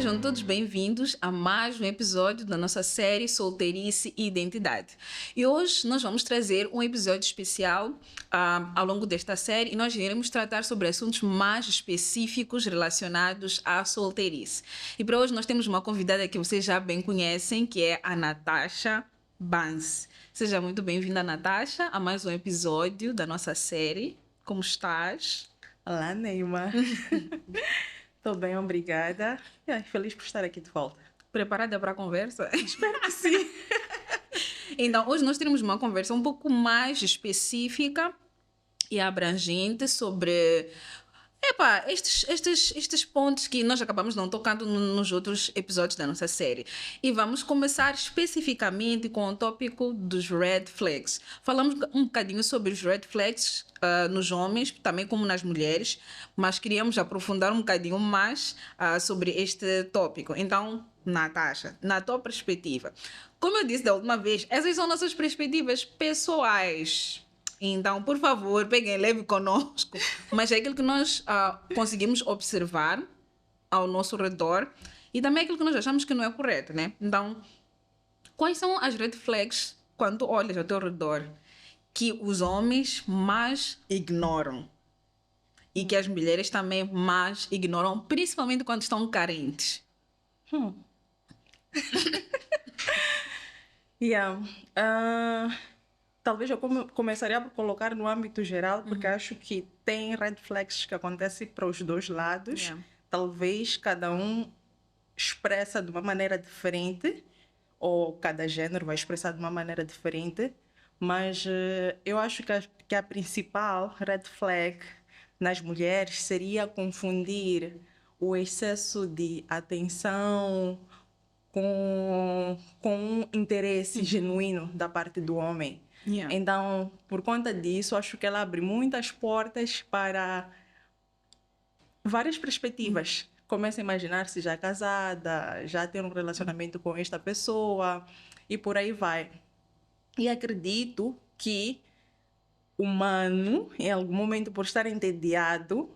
Sejam todos bem-vindos a mais um episódio da nossa série Solteirice e Identidade. E hoje nós vamos trazer um episódio especial ao longo desta série e nós iremos tratar sobre assuntos mais específicos relacionados à solteirice. E para hoje nós temos uma convidada que vocês já bem conhecem, que é a Natasha Banse. Seja muito bem-vinda, Natasha, a mais um episódio da nossa série. Como estás? Olá, Neymar. Estou bem, obrigada. E feliz por estar aqui de volta. Preparada para a conversa? Espero que sim. Então, hoje nós teremos uma conversa um pouco mais específica e abrangente sobre estes pontos que nós acabamos não tocando nos outros episódios da nossa série. E vamos começar especificamente com o tópico dos red flags. Falamos um bocadinho sobre os red flags nos homens, também como nas mulheres, mas queríamos aprofundar um bocadinho mais sobre este tópico. Então, Natasha, na tua perspectiva, como eu disse da última vez, essas são nossas perspectivas pessoais. Então, por favor, peguem leve conosco. Mas é aquilo que nós conseguimos observar ao nosso redor e também aquilo que nós achamos que não é correto, né? Então, quais são as red flags quando olhas ao teu redor que os homens mais ignoram e que as mulheres também mais ignoram, principalmente quando estão carentes? Talvez eu começaria por colocar no âmbito geral, porque acho que tem red flags que acontecem para os dois lados. Yeah. Talvez cada um expressa de uma maneira diferente, ou cada gênero vai expressar de uma maneira diferente, mas eu acho que a principal red flag nas mulheres seria confundir o excesso de atenção com um interesse genuíno da parte do homem. Yeah. Então, por conta disso, acho que ela abre muitas portas para várias perspectivas. Começa a imaginar se já é casada, já tem um relacionamento com esta pessoa e por aí vai. E acredito que o humano, em algum momento, por estar entediado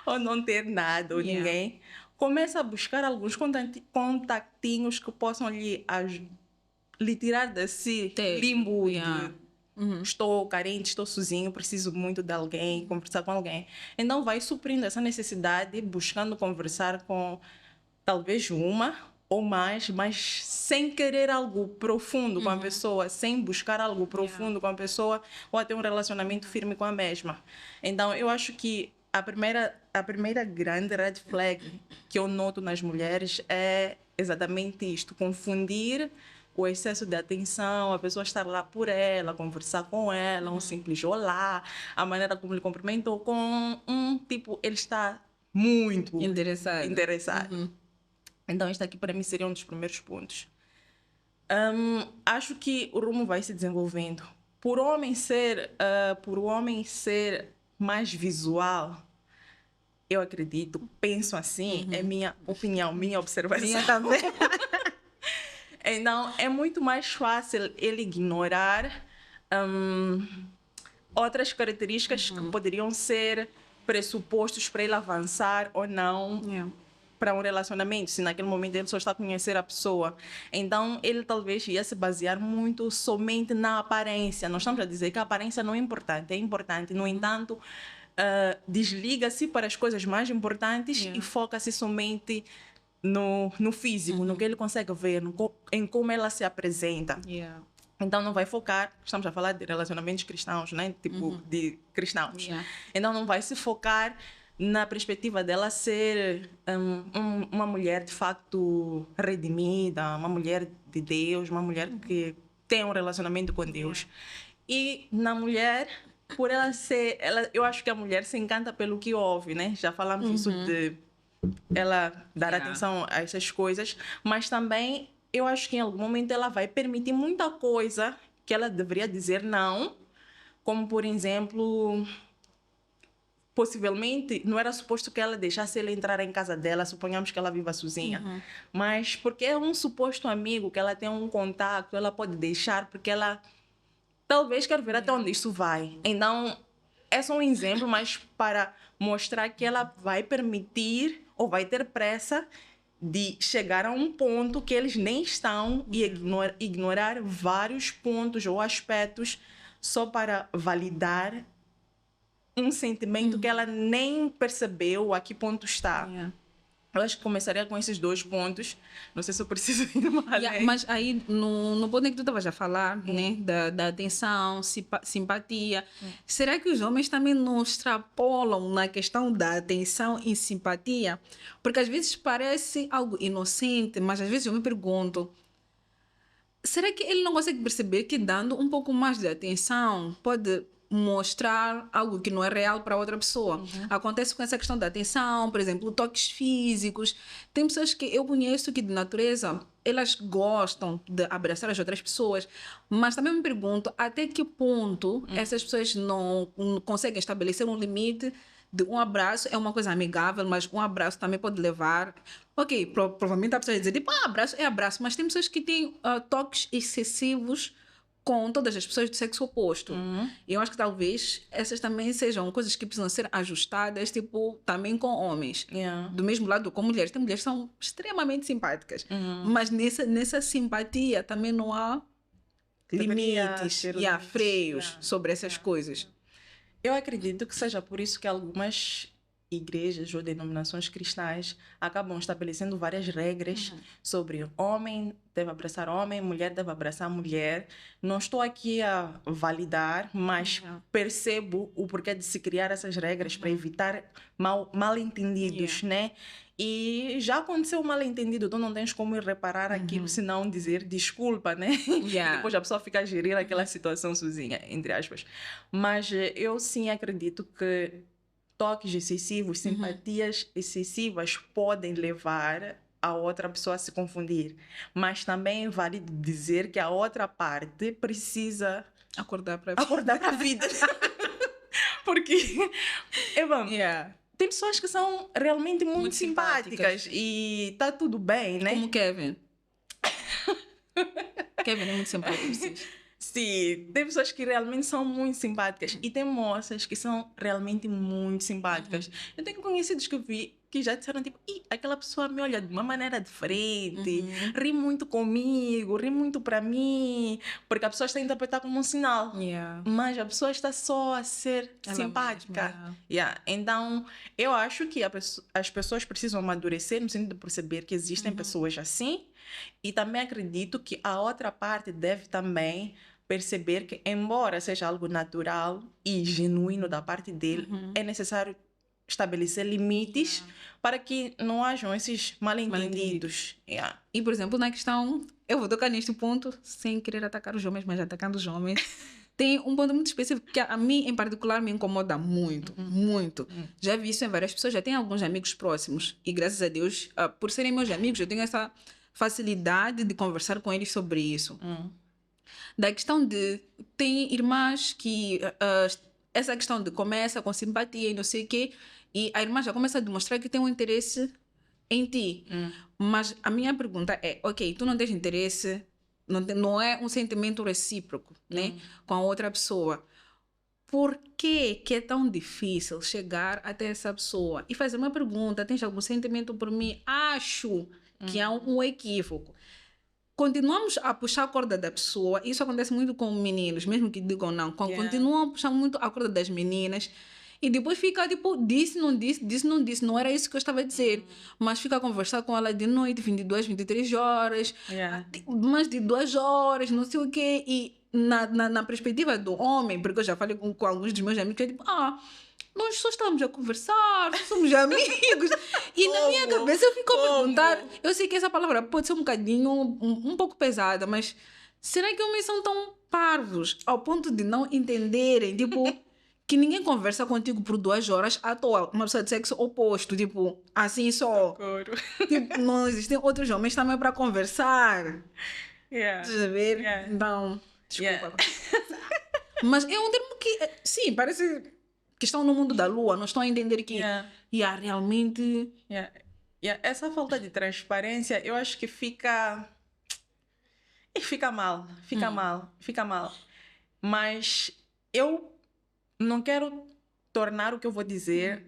ou não ter nada ou Yeah. ninguém, começa a buscar alguns contatinhos que possam lhe tirar desse limbo Yeah. de estou carente, estou sozinho, preciso muito de alguém, conversar com alguém. Então vai suprindo essa necessidade, buscando conversar com talvez uma ou mais, mas sem querer algo profundo com a pessoa, sem buscar algo profundo com a pessoa ou até um relacionamento firme com a mesma. Então eu acho que a primeira grande red flag que eu noto nas mulheres é exatamente isto, confundir o excesso de atenção, a pessoa estar lá por ela, conversar com ela, um simples olá, a maneira como ele cumprimentou, com tipo, ele está muito interessado. Então, isto aqui para mim seria um dos primeiros pontos. Acho que o rumo vai se desenvolvendo. Por o homem ser mais visual, eu acredito, penso assim, é minha opinião, minha observação. Minha também. Então, é muito mais fácil ele ignorar outras características que poderiam ser pressupostos para ele avançar ou não para um relacionamento, se naquele momento ele só está a conhecer a pessoa. Então, ele talvez ia se basear muito somente na aparência. Nós estamos a dizer que a aparência não é importante, é importante. No entanto, desliga-se para as coisas mais importantes e foca-se somente no físico, no que ele consegue ver, em como ela se apresenta. Então não vai focar, estamos a falar de relacionamentos cristãos, né? Tipo de cristãos. Então não vai se focar na perspectiva dela ser uma mulher de facto redimida, uma mulher de Deus, uma mulher que tem um relacionamento com Deus. E na mulher, por ela ser, eu acho que a mulher se encanta pelo que ouve, né? Já falamos isso de ela dar atenção a essas coisas, mas também eu acho que em algum momento ela vai permitir muita coisa que ela deveria dizer não, como por exemplo, possivelmente não era suposto que ela deixasse ele entrar em casa dela, suponhamos que ela viva sozinha, mas porque é um suposto amigo que ela tem um contato, ela pode deixar porque ela talvez quer ver até onde isso vai. Então é só um exemplo, mas para mostrar que ela vai permitir ou vai ter pressa de chegar a um ponto que eles nem estão e ignorar vários pontos ou aspectos só para validar um sentimento que ela nem percebeu a que ponto está. Eu acho que começaria com esses 2 pontos. Não sei se eu preciso ir mais além. Mas aí, no ponto em que tu estavas a falar, né, da atenção, simpatia, será que os homens também não extrapolam na questão da atenção e simpatia? Porque às vezes parece algo inocente, mas às vezes eu me pergunto, será que ele não consegue perceber que dando um pouco mais de atenção pode mostrar algo que não é real para outra pessoa? Acontece com essa questão da atenção, por exemplo, toques físicos. Tem pessoas que eu conheço que de natureza elas gostam de abraçar as outras pessoas, mas também me pergunto até que ponto essas pessoas não conseguem estabelecer um limite de um abraço é uma coisa amigável, mas um abraço também pode levar. Ok, provavelmente a pessoa vai dizer, tipo, abraço é abraço, mas tem pessoas que têm toques excessivos com todas as pessoas do sexo oposto. E eu acho que talvez essas também sejam coisas que precisam ser ajustadas, tipo, também com homens. Do mesmo lado com mulheres. Tem mulheres que são extremamente simpáticas, mas nessa simpatia também não há limites e há freios sobre essas coisas. Eu acredito que seja por isso que algumas igrejas ou denominações cristãs acabam estabelecendo várias regras sobre homem deve abraçar homem, mulher deve abraçar mulher. Não estou aqui a validar, mas percebo o porquê de se criar essas regras para evitar mal-entendidos, né? E já aconteceu um mal-entendido, tu não tens como ir reparar aquilo, senão dizer desculpa, né? Depois a pessoa fica a gerir aquela situação sozinha, entre aspas. Mas eu sim acredito que toques excessivos, simpatias excessivas podem levar a outra pessoa a se confundir. Mas também vale dizer que a outra parte precisa acordar para a vida. Porque, tem pessoas que são realmente muito simpáticas e tá tudo bem, né? Como Kevin. Kevin é muito simpático. Sim, tem pessoas que realmente são muito simpáticas e tem moças que são realmente muito simpáticas. Eu tenho conhecidos que eu vi que já disseram tipo, aquela pessoa me olha de uma maneira diferente, ri muito comigo, ri muito para mim, porque a pessoa está a interpretar como um sinal, mas a pessoa está só a ser simpática. Então, eu acho que as pessoas precisam amadurecer no sentido de perceber que existem pessoas assim, e também acredito que a outra parte deve também perceber que, embora seja algo natural e genuíno da parte dele, é necessário estabelecer limites para que não hajam esses mal-entendidos. E, por exemplo, na questão, eu vou tocar neste ponto sem querer atacar os homens, mas atacando os homens. Tem um ponto muito específico que a mim, em particular, me incomoda muito, muito. Já vi isso em várias pessoas, já tenho alguns amigos próximos e, graças a Deus, por serem meus amigos, eu tenho essa facilidade de conversar com eles sobre isso. Da questão de... Tem irmãs que... essa questão de começa com simpatia e não sei o quê, e a irmã já começa a demonstrar que tem um interesse em ti. Mas a minha pergunta é, ok, tu não tens interesse, não é um sentimento recíproco, né, com a outra pessoa. Por que é tão difícil chegar até essa pessoa e fazer uma pergunta, tens algum sentimento por mim? Acho que há um equívoco. Continuamos a puxar a corda da pessoa, isso acontece muito com meninos, mesmo que digam não, continuam a puxar muito a corda das meninas e depois fica tipo, disse, não era isso que eu estava a dizer, mas fica a conversar com ela de noite, 22, 23 horas, mais de 2 horas, não sei o quê, e na perspectiva do homem, porque eu já falei com alguns dos meus amigos, que é tipo, nós só estamos a conversar, só somos amigos. E na minha cabeça eu fico a perguntar, eu sei que essa palavra pode ser um bocadinho, um pouco pesada, mas será que homens são tão parvos ao ponto de não entenderem, tipo, que ninguém conversa contigo por 2 horas à toa, uma pessoa de sexo oposto, tipo, assim só. Tipo, não existem outros homens também para conversar. Deixa eu ver. Então, desculpa. Mas é um termo que, sim, parece que estão no mundo da lua, não estão a entender que realmente... Essa falta de transparência, eu acho que fica mal. Mas eu não quero tornar o que eu vou dizer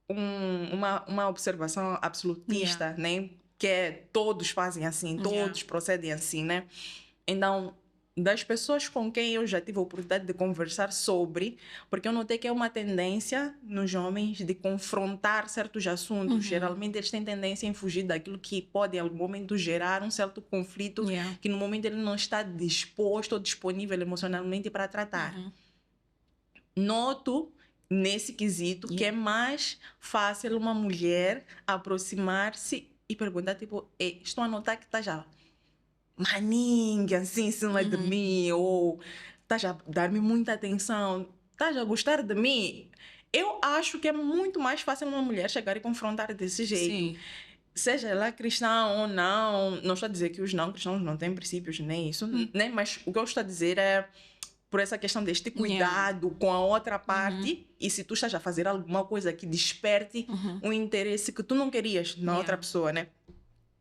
uma observação absolutista, né? Que é todos fazem assim, todos procedem assim, né? Então, das pessoas com quem eu já tive a oportunidade de conversar sobre, porque eu notei que é uma tendência nos homens de confrontar certos assuntos. Geralmente eles têm tendência em fugir daquilo que pode em algum momento gerar um certo conflito que no momento ele não está disposto ou disponível emocionalmente para tratar. Noto nesse quesito que é mais fácil uma mulher aproximar-se e perguntar tipo, estou a notar que está já maninha assim em cima de mim, ou estás a dar-me muita atenção, estás a gostar de mim. Eu acho que é muito mais fácil uma mulher chegar e confrontar desse jeito. Sim. Seja ela cristã ou não, não estou a dizer que os não cristãos não têm princípios, nem isso, né? Mas o que eu estou a dizer é por essa questão deste cuidado com a outra parte, e se tu estás a fazer alguma coisa que desperte um interesse que tu não querias na outra pessoa, né?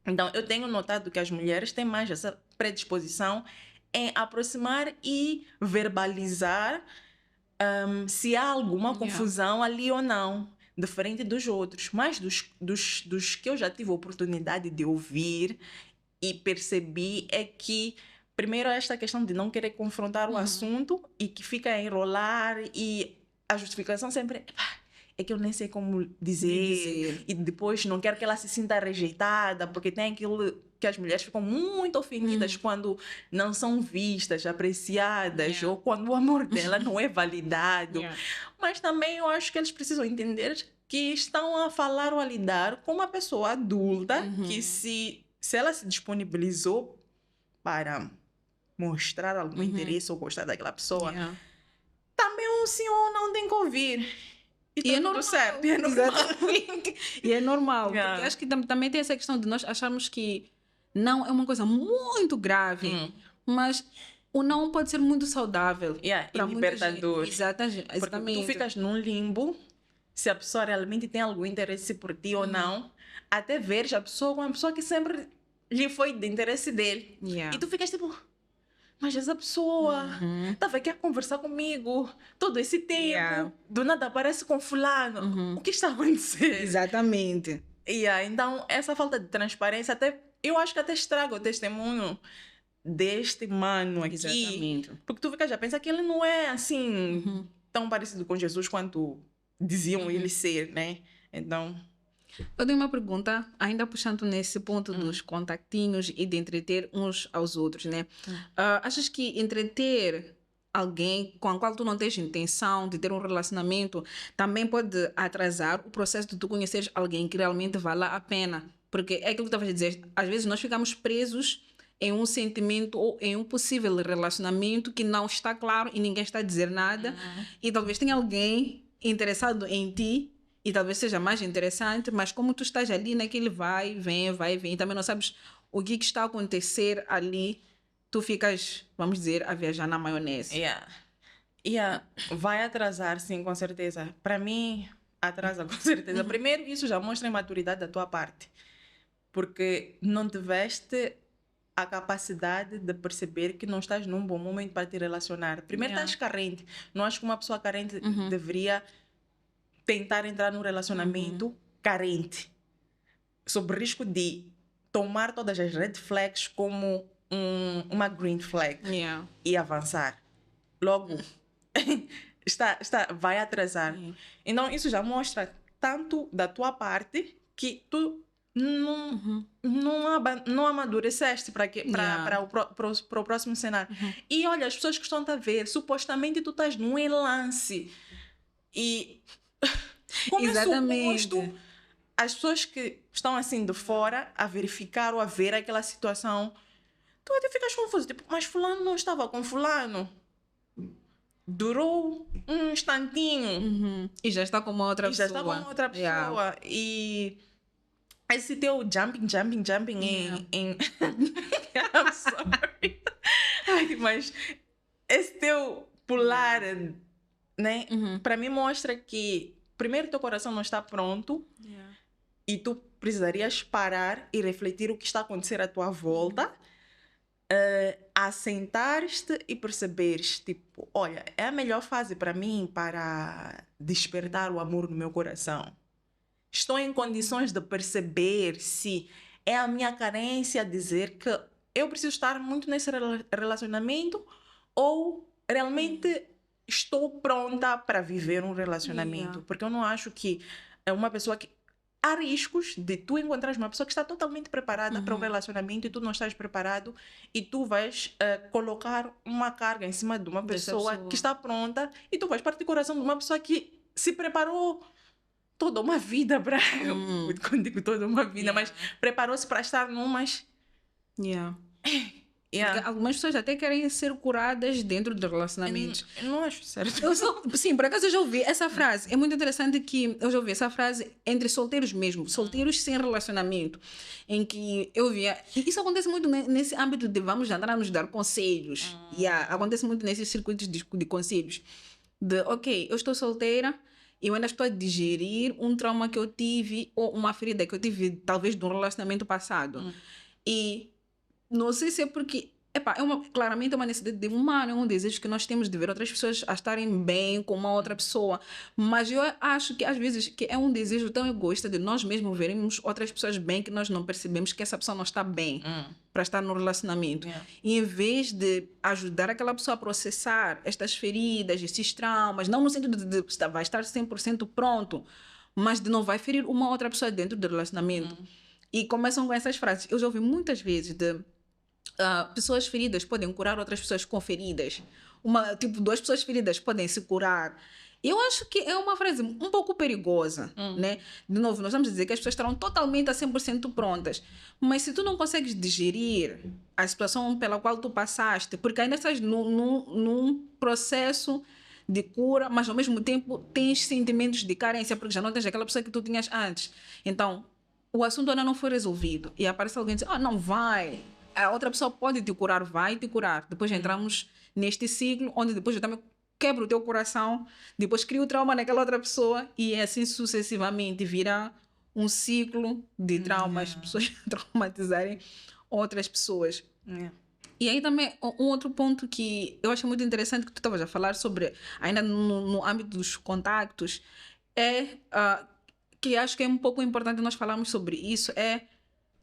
Então, eu tenho notado que as mulheres têm mais essa predisposição em aproximar e verbalizar se há alguma confusão ali ou não, diferente dos outros. Mas dos que eu já tive a oportunidade de ouvir e percebi é que, primeiro, esta questão de não querer confrontar o assunto e que fica a enrolar e a justificação sempre é que eu nem sei como dizer. E depois não quero que ela se sinta rejeitada, porque tem aquilo que as mulheres ficam muito ofendidas quando não são vistas, apreciadas, ou quando o amor dela não é validado. Mas também eu acho que eles precisam entender que estão a falar ou a lidar com uma pessoa adulta que se ela se disponibilizou para mostrar algum interesse ou gostar daquela pessoa, também um sim ou não tem que ouvir. E é normal. Certo, e é normal. E é normal. Porque acho que também tem essa questão de nós acharmos que não é uma coisa muito grave, mas o não pode ser muito saudável. E libertador. Exatamente. Porque tu ficas num limbo, se a pessoa realmente tem algum interesse por ti ou não, até veres a pessoa como uma pessoa que sempre lhe foi de interesse dele. E tu ficas tipo, mas essa pessoa estava aqui a conversar comigo todo esse tempo, do nada aparece com fulano. O que está acontecendo? Exatamente. Então, essa falta de transparência, até eu acho que até estraga o testemunho deste mano aqui. Exatamente. Porque tu fica já pensa que ele não é assim tão parecido com Jesus quanto diziam ele ser, né? Então... Eu tenho uma pergunta, ainda puxando nesse ponto dos contactinhos e de entreter uns aos outros, né? Achas que entreter alguém com a qual tu não tens intenção de ter um relacionamento também pode atrasar o processo de tu conheceres alguém que realmente vale a pena? Porque é aquilo que tu estavas a dizer, às vezes nós ficamos presos em um sentimento ou em um possível relacionamento que não está claro e ninguém está a dizer nada, e talvez tenha alguém interessado em ti e talvez seja mais interessante, mas como tu estás ali naquele vai, vem, e também não sabes o que está a acontecer ali, tu ficas, vamos dizer, a viajar na maionese. Vai atrasar, sim, com certeza. Para mim, atrasa com certeza. Primeiro, isso já mostra a imaturidade da tua parte. Porque não tiveste a capacidade de perceber que não estás num bom momento para te relacionar. Primeiro, estás carente. Não acho que uma pessoa carente deveria tentar entrar num relacionamento carente, sob risco de tomar todas as red flags como uma green flag e avançar. Logo, vai atrasar. Então, isso já mostra tanto da tua parte que tu não amadureceste para o próximo cenário. E olha, as pessoas que estão a ver, supostamente tu estás num relance. E como exatamente. É suposto, as pessoas que estão assim de fora a verificar ou a ver aquela situação, tu até ficas confuso, tipo, mas fulano não estava com fulano? Durou um instantinho. E já está com uma outra pessoa. Já está com uma outra pessoa. E esse teu jumping em... I'm sorry. Ai, mas esse teu pular, né? Para mim mostra que primeiro teu coração não está pronto e tu precisarias parar e refletir o que está a acontecer à tua volta, assentar-te e perceberes, tipo, olha, é a melhor fase para mim para despertar o amor no meu coração. estou em condições de perceber se é a minha carência dizer que eu preciso estar muito nesse relacionamento ou realmente estou pronta para viver um relacionamento. Porque eu não acho que é uma pessoa que... Há riscos de tu encontrares uma pessoa que está totalmente preparada para um relacionamento e tu não estás preparado e tu vais colocar uma carga em cima de uma pessoa que está pronta e tu vais partir do coração de uma pessoa que se preparou toda uma vida para... Quando digo toda uma vida, mas preparou-se para estar numas... Porque algumas pessoas até querem ser curadas dentro de relacionamentos. Eu não acho certo. Sim, por acaso eu já ouvi essa frase. É muito interessante que eu já ouvi essa frase entre solteiros mesmo, solteiros sem relacionamento, em que eu via... Isso acontece muito nesse âmbito de vamos andar a nos dar conselhos. Acontece muito nesses circuitos de conselhos. De, ok, eu estou solteira, eu ainda estou a digerir um trauma que eu tive ou uma ferida que eu tive, talvez, de um relacionamento passado. E não sei se é porque... claramente é uma necessidade humana, é um desejo que nós temos de ver outras pessoas a estarem bem com uma outra pessoa. Mas eu acho que, às vezes, que é um desejo tão egoísta de nós mesmos vermos outras pessoas bem que nós não percebemos que essa pessoa não está bem para estar no relacionamento. E em vez de ajudar aquela pessoa a processar estas feridas, esses traumas, não no sentido de vai estar 100% pronto, mas de não vai ferir uma outra pessoa dentro do relacionamento. E começam com essas frases. Eu já ouvi muitas vezes de... pessoas feridas podem curar outras pessoas com feridas. Duas pessoas feridas podem se curar. Eu acho que é uma frase um pouco perigosa, né? De novo, nós vamos dizer que as pessoas estarão totalmente a 100% prontas. Mas se tu não consegues digerir a situação pela qual tu passaste, porque ainda estás num processo de cura, mas ao mesmo tempo tens sentimentos de carência, porque já não tens aquela pessoa que tu tinhas antes. Então, o assunto ainda não foi resolvido. E aparece alguém e diz, não vai... A outra pessoa pode te curar, vai te curar. Depois entramos neste ciclo, onde depois eu também quebro o teu coração, depois crio trauma naquela outra pessoa e assim sucessivamente vira um ciclo de traumas, pessoas traumatizarem outras pessoas. E aí também um outro ponto que eu acho muito interessante que tu estavas a falar sobre, ainda no âmbito dos contactos, é que acho que é um pouco importante nós falarmos sobre isso, é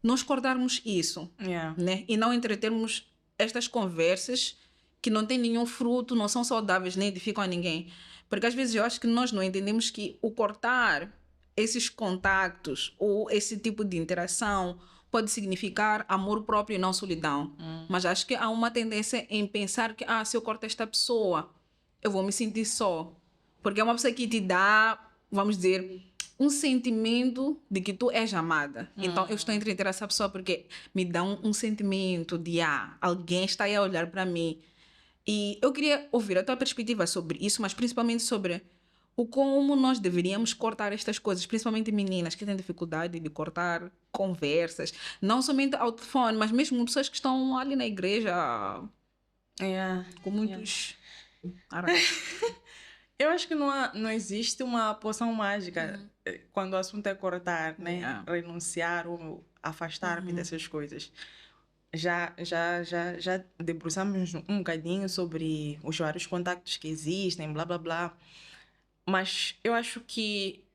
nós cortarmos isso, né? E não entretermos estas conversas que não têm nenhum fruto, não são saudáveis, nem edificam a ninguém. Porque às vezes eu acho que nós não entendemos que o cortar esses contactos ou esse tipo de interação pode significar amor próprio e não solidão. Mas acho que há uma tendência em pensar que se eu corto esta pessoa, eu vou me sentir só. Porque é uma pessoa que te dá, vamos dizer... um sentimento de que tu és amada. Então, eu estou a entreter essa pessoa porque me dá um sentimento de alguém está aí a olhar para mim. E eu queria ouvir a tua perspectiva sobre isso, mas principalmente sobre o como nós deveríamos cortar estas coisas, principalmente meninas que têm dificuldade de cortar conversas, não somente ao telefone, mas mesmo pessoas que estão ali na igreja com muitos... Eu acho que não existe uma poção mágica quando o assunto é cortar, né? Renunciar ou afastar-me dessas coisas. Já debruçamos um bocadinho sobre os vários contactos que existem, blá, blá, blá. Mas eu acho que,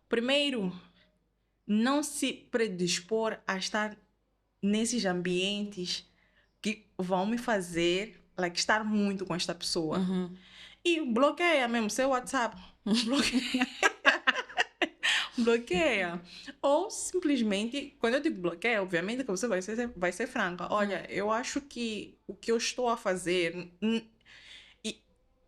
primeiro, não se predispor a estar nesses ambientes que vão me fazer estar muito com esta pessoa. E bloqueia mesmo seu WhatsApp. Bloqueia. Ou simplesmente, quando eu digo bloqueia, obviamente que você vai ser franca. Olha, eu acho que o que eu estou a fazer... E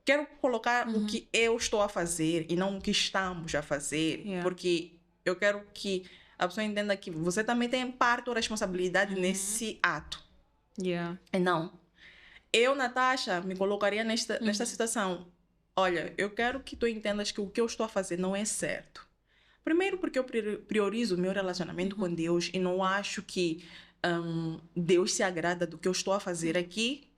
quero colocar o que eu estou a fazer e não o que estamos a fazer. Porque eu quero que a pessoa entenda que você também tem parte da responsabilidade nesse ato. Não. Eu, Natasha, me colocaria nesta situação. Olha, eu quero que tu entendas que o que eu estou a fazer não é certo. Primeiro porque eu priorizo o meu relacionamento com Deus e não acho que Deus se agrada do que eu estou a fazer aqui.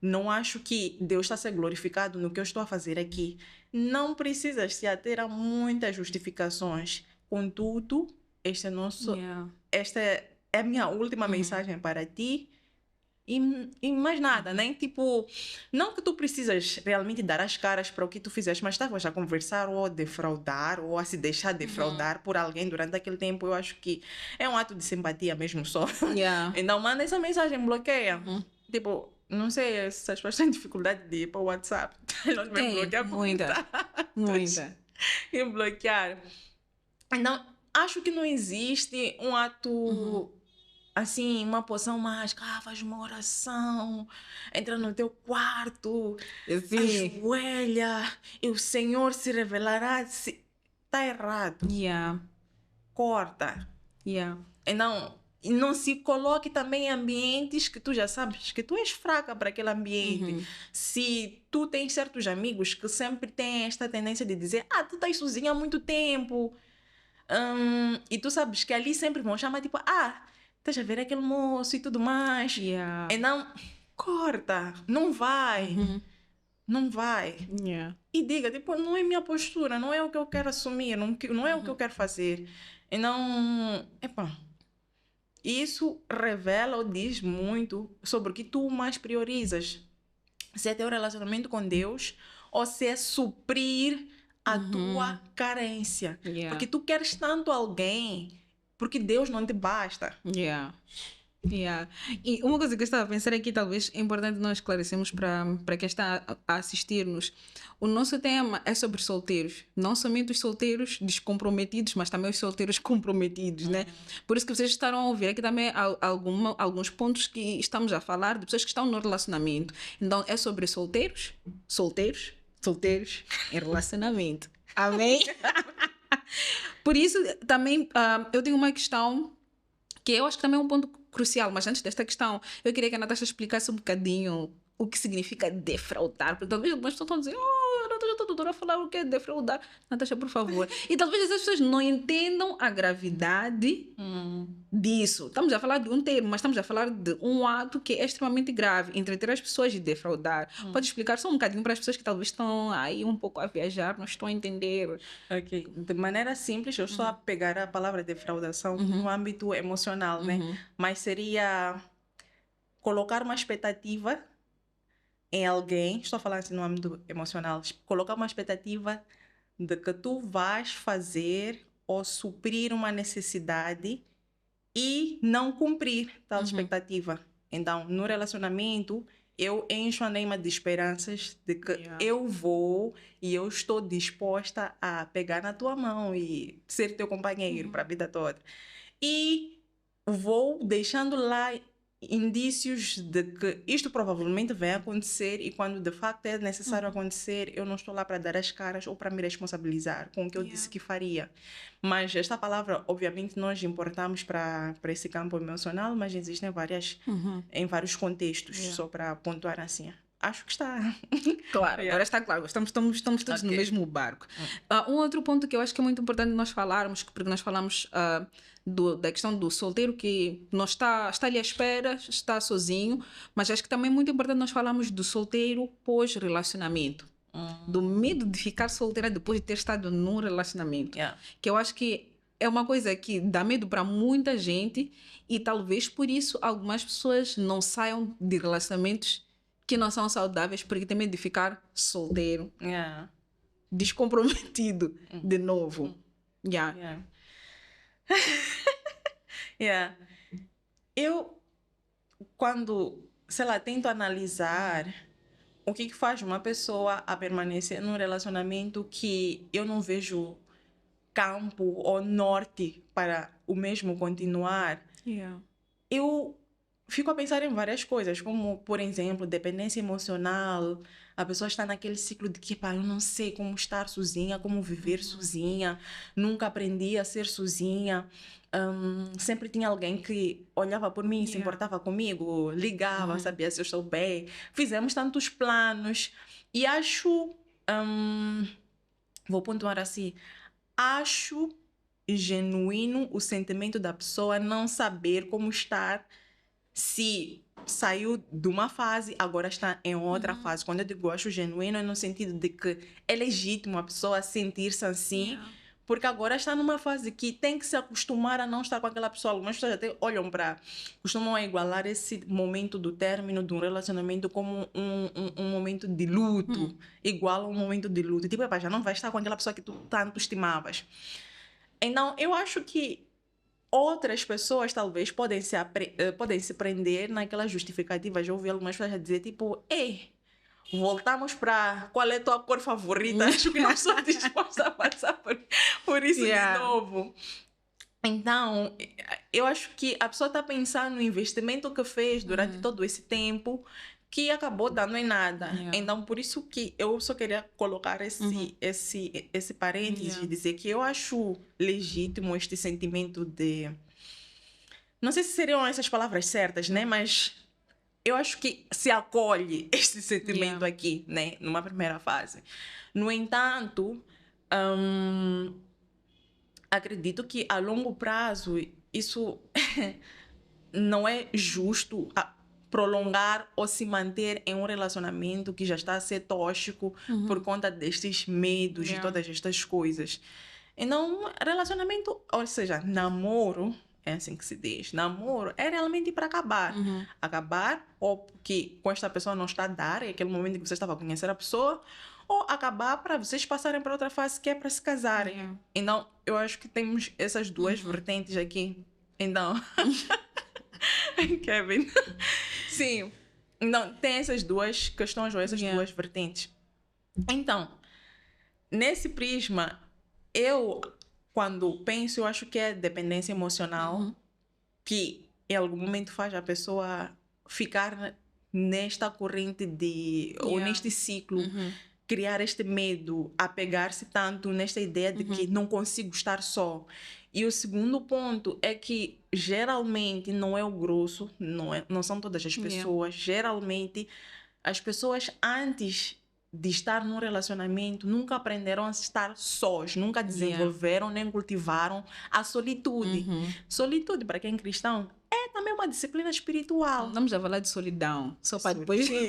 Não acho que Deus está a ser glorificado no que eu estou a fazer aqui. Não precisas se ater a muitas justificações. Contudo, esta é a minha última mensagem para ti. e mais nada, né? Tipo, não que tu precisas realmente dar as caras para o que tu fizeste, mas estavas a conversar ou a defraudar ou a se deixar defraudar por alguém durante aquele tempo. Eu acho que é um ato de simpatia mesmo só. Yeah. Então, manda essa mensagem, bloqueia. Tipo, não sei se as pessoas têm dificuldade de ir para o WhatsApp. Elas me Tem, bloqueiam por muita. e bloquear. Então, acho que não existe um ato assim, uma poção mágica. Faz uma oração, entra no teu quarto, Sim. ajoelha e o Senhor se revelará. Tá errado. Yeah. Corta. Yeah. Então, e não se coloque também em ambientes que tu já sabes que tu és fraca para aquele ambiente. Se tu tens certos amigos que sempre têm esta tendência de dizer tu estás sozinha há muito tempo, e tu sabes que ali sempre vão chamar tipo, estás a ver aquele moço e tudo mais. Yeah. Então, corta. Não vai. Não vai. Yeah. E diga, tipo, não é minha postura, não é o que eu quero assumir, não é o que eu quero fazer. Então, isso revela ou diz muito sobre o que tu mais priorizas. Se é teu relacionamento com Deus ou se é suprir a tua carência. Yeah. Porque tu queres tanto alguém, porque Deus não te basta. Yeah. Yeah. E uma coisa que eu estava a pensar aqui, talvez é importante nós esclarecermos para quem está a assistir-nos. O nosso tema é sobre solteiros, não somente os solteiros descomprometidos, mas também os solteiros comprometidos, né? Por isso que vocês estarão a ouvir aqui também alguns pontos que estamos a falar de pessoas que estão no relacionamento. Então é sobre solteiros em relacionamento. Amém? Por isso também eu tenho uma questão que eu acho que também é um ponto crucial, mas antes desta questão, eu queria que a Natasha explicasse um bocadinho o que significa defraudar, porque talvez algumas pessoas estão a dizer, a Natasha está toda a falar o que é defraudar. Natasha, por favor. E talvez essas pessoas não entendam a gravidade disso. Estamos a falar de um termo, mas estamos a falar de um ato que é extremamente grave, entreter as pessoas e defraudar. Pode explicar só um bocadinho para as pessoas que talvez estão aí um pouco a viajar, não estão a entender. Ok. De maneira simples, eu estou a pegar a palavra defraudação no âmbito emocional, né? Mas seria colocar uma expectativa em alguém, estou a falar assim no âmbito emocional, colocar uma expectativa de que tu vais fazer ou suprir uma necessidade e não cumprir tal expectativa. Então, no relacionamento, eu encho a Neima de esperanças de que eu vou e eu estou disposta a pegar na tua mão e ser teu companheiro para a vida toda. E vou deixando lá indícios de que isto provavelmente vai acontecer e quando de facto é necessário acontecer, eu não estou lá para dar as caras ou para me responsabilizar com o que eu disse que faria. Mas esta palavra, obviamente, nós importamos para esse campo emocional, mas existem em vários contextos, só para pontuar assim. Acho que está. Claro, agora está claro. Estamos todos no mesmo barco. Um outro ponto que eu acho que é muito importante nós falarmos, porque nós falamos da questão do solteiro que não está ali à espera, está sozinho, mas acho que também é muito importante nós falarmos do solteiro pós-relacionamento. Do medo de ficar solteira depois de ter estado num relacionamento. Que eu acho que é uma coisa que dá medo para muita gente e talvez por isso algumas pessoas não saiam de relacionamentos que não são saudáveis porque tem medo de ficar solteiro, descomprometido de novo. Eu, quando, sei lá, tento analisar o que faz uma pessoa a permanecer num relacionamento que eu não vejo campo ou norte para o mesmo continuar, eu fico a pensar em várias coisas, como, por exemplo, dependência emocional. A pessoa está naquele ciclo de que, eu não sei como estar sozinha, como viver sozinha, nunca aprendi a ser sozinha. Sempre tinha alguém que olhava por mim, se importava comigo, ligava, sabia se eu estou bem. Fizemos tantos planos e acho, vou pontuar assim, acho genuíno o sentimento da pessoa não saber como estar, se saiu de uma fase, agora está em outra fase. Quando eu digo acho genuíno, é no sentido de que é legítimo a pessoa sentir-se assim, Porque agora está numa fase que tem que se acostumar a não estar com aquela pessoa. Algumas pessoas até olham costumam igualar esse momento do término de um relacionamento como um momento de luto. Igual a um momento de luto. Tipo, "Epá, já não vai estar com aquela pessoa que tu tanto estimavas." Então, eu acho que outras pessoas talvez podem se prender naquelas justificativas. Eu ouvi algumas pessoas dizer tipo, ei, voltamos para qual é a tua cor favorita? Acho que não sou disposta a passar por isso de novo. Então, eu acho que a pessoa está pensando no investimento que fez durante todo esse tempo que acabou dando em nada. Então, por isso que eu só queria colocar esse parênteses de dizer que eu acho legítimo este sentimento de... Não sei se seriam essas palavras certas, né? Mas eu acho que se acolhe este sentimento aqui, né? Numa primeira fase. No entanto, acredito que a longo prazo isso não é justo prolongar ou se manter em um relacionamento que já está a ser tóxico por conta destes medos e todas estas coisas. Então, relacionamento, ou seja, namoro, é assim que se diz, namoro é realmente para acabar. Acabar, ou porque com esta pessoa não está a dar, é aquele momento que você estava a conhecer a pessoa, ou acabar para vocês passarem para outra fase que é para se casarem. Então, eu acho que temos essas duas vertentes aqui. Então, Kevin. Sim. Então, tem essas duas questões ou essas duas vertentes. Então, nesse prisma, eu, quando penso, eu acho que é dependência emocional que em algum momento faz a pessoa ficar nesta corrente ou neste ciclo, criar este medo, apegar-se tanto nesta ideia de que não consigo estar só. E o segundo ponto é que geralmente não é o grosso, não são todas as pessoas, geralmente as pessoas antes de estar num relacionamento nunca aprenderam a estar sós, nunca desenvolveram nem cultivaram a solitude. Solitude, para quem é cristão, é também uma disciplina espiritual. Vamos a falar de solidão, só para depois... Sim.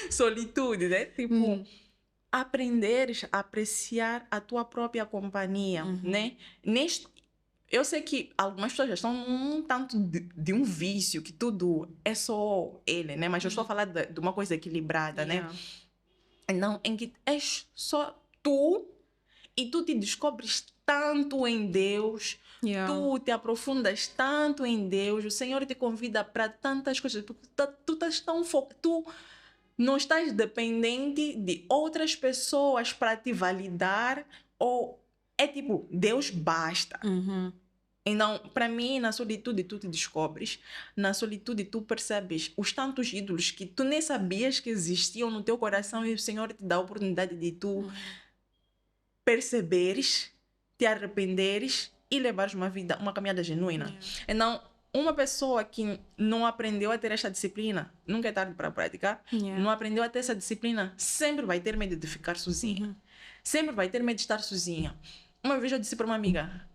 Solitude, né? Tipo, aprenderes a apreciar a tua própria companhia, né? Eu sei que algumas pessoas já estão num tanto de um vício, que tudo é só ele, né? Mas eu estou a falar de uma coisa equilibrada, né? Não, em que és só tu e tu te descobres tanto em Deus, tu te aprofundas tanto em Deus, o Senhor te convida para tantas coisas, porque tu estás tão focado, tu não estás dependente de outras pessoas para te validar, ou é tipo, Deus basta. Então, para mim, na solitude tu te descobres, na solitude tu percebes os tantos ídolos que tu nem sabias que existiam no teu coração e o Senhor te dá a oportunidade de tu perceberes, te arrependeres e levares uma caminhada genuína. Então, uma pessoa que não aprendeu a ter esta disciplina, nunca é tarde para praticar, não aprendeu a ter essa disciplina, sempre vai ter medo de ficar sozinha. Sempre vai ter medo de estar sozinha. Uma vez eu disse para uma amiga,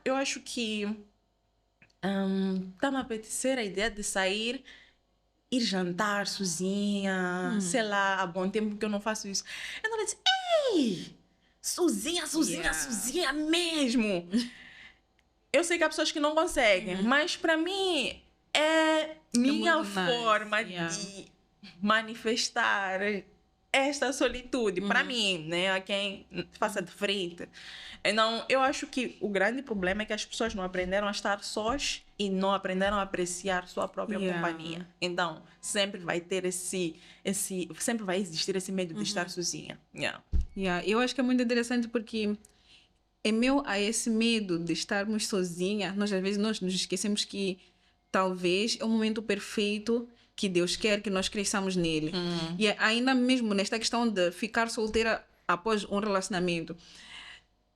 eu acho que está-me a apetecer a ideia de sair, ir jantar sozinha, sei lá, há bom tempo que eu não faço isso. Então ela disse, ei, sozinha mesmo. Eu sei que há pessoas que não conseguem, mas para mim é minha forma de manifestar esta solitude, para mim, né? A quem faça de frente. Então, eu acho que o grande problema é que as pessoas não aprenderam a estar sós e não aprenderam a apreciar sua própria companhia. Então, sempre vai ter sempre vai existir esse medo de estar sozinha. Eu acho que é muito interessante porque em meio a esse medo de estarmos sozinhas, nós às vezes nos esquecemos que talvez é o momento perfeito que Deus quer que nós cresçamos nele. E ainda mesmo nesta questão de ficar solteira após um relacionamento,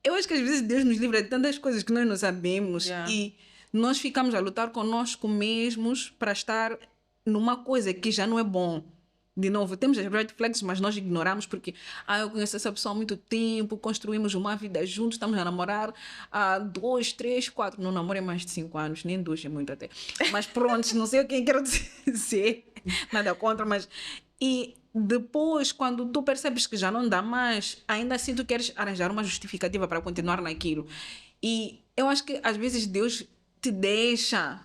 eu acho que às vezes Deus nos livra de tantas coisas que nós não sabemos e nós ficamos a lutar conosco mesmos para estar numa coisa que já não é bom. De novo, temos as red flags, mas nós ignoramos porque eu conheço essa pessoa há muito tempo, construímos uma vida juntos, estamos a namorar há 2, 3, 4, não namoro é mais de 5 anos, nem 2 é muito até. Mas pronto, não sei o que quero dizer, nada contra, mas... E depois, quando tu percebes que já não dá mais, ainda assim tu queres arranjar uma justificativa para continuar naquilo. E eu acho que às vezes Deus te deixa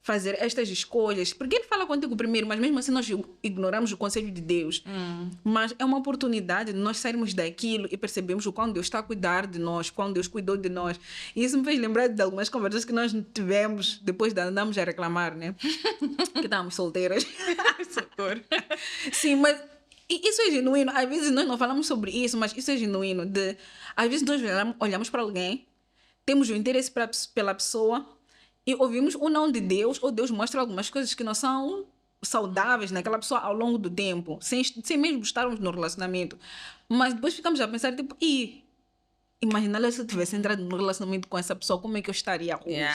fazer estas escolhas, porque ele fala contigo primeiro, mas mesmo assim nós ignoramos o conselho de Deus. Mas é uma oportunidade de nós sairmos daquilo e percebemos o quão Deus está a cuidar de nós, quão Deus cuidou de nós. E isso me fez lembrar de algumas conversas que nós tivemos depois de andarmos a reclamar, né? Que estávamos solteiras. Doutor. Sim, mas isso é genuíno. Às vezes nós não falamos sobre isso, mas isso é genuíno. Às vezes nós olhamos para alguém, temos o interesse pela pessoa e ouvimos o não de Deus, ou Deus mostra algumas coisas que não são saudáveis naquela pessoa ao longo do tempo, sem mesmo estarmos no relacionamento. Mas depois ficamos a pensar, tipo, imagina se eu tivesse entrado no relacionamento com essa pessoa, como é que eu estaria hoje?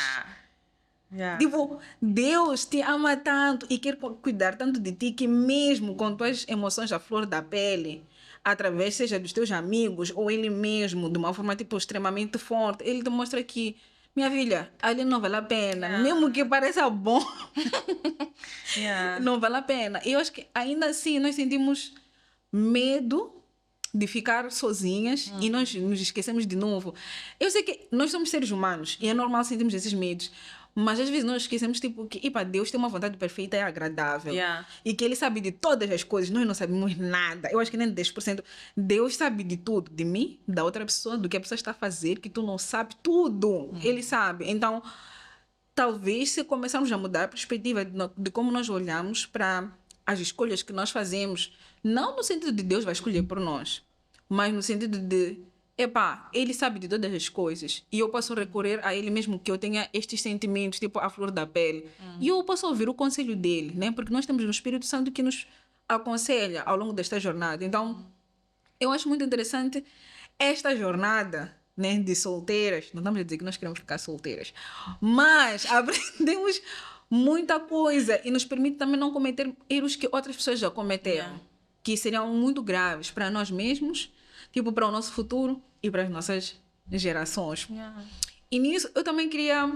Tipo, Deus te ama tanto e quer cuidar tanto de ti que mesmo com tuas emoções à flor da pele, através seja dos teus amigos ou ele mesmo, de uma forma tipo extremamente forte, ele te mostra que, minha filha, ali não vale a pena, mesmo que pareça bom, não vale a pena. E eu acho que ainda assim nós sentimos medo de ficar sozinhas e nós nos esquecemos de novo. Eu sei que nós somos seres humanos e é normal sentirmos esses medos, mas às vezes nós esquecemos tipo que Deus tem uma vontade perfeita e agradável e que ele sabe de todas as coisas, nós não sabemos nada. Eu acho que nem 10%. Deus sabe de tudo, de mim, da outra pessoa, do que a pessoa está a fazer, que tu não sabe tudo. Ele sabe. Então, talvez se começarmos a mudar a perspectiva de como nós olhamos para as escolhas que nós fazemos, não no sentido de Deus vai escolher por nós, mas no sentido de, ele sabe de todas as coisas e eu posso recorrer a ele mesmo que eu tenha estes sentimentos, tipo a flor da pele. E eu posso ouvir o conselho dele, né? Porque nós temos um Espírito Santo que nos aconselha ao longo desta jornada. Então, eu acho muito interessante esta jornada, né, de solteiras. Não estamos a dizer que nós queremos ficar solteiras, mas aprendemos muita coisa e nos permite também não cometer erros que outras pessoas já cometeram, que seriam muito graves para nós mesmos, tipo para o nosso futuro e para as nossas gerações. E nisso eu também queria,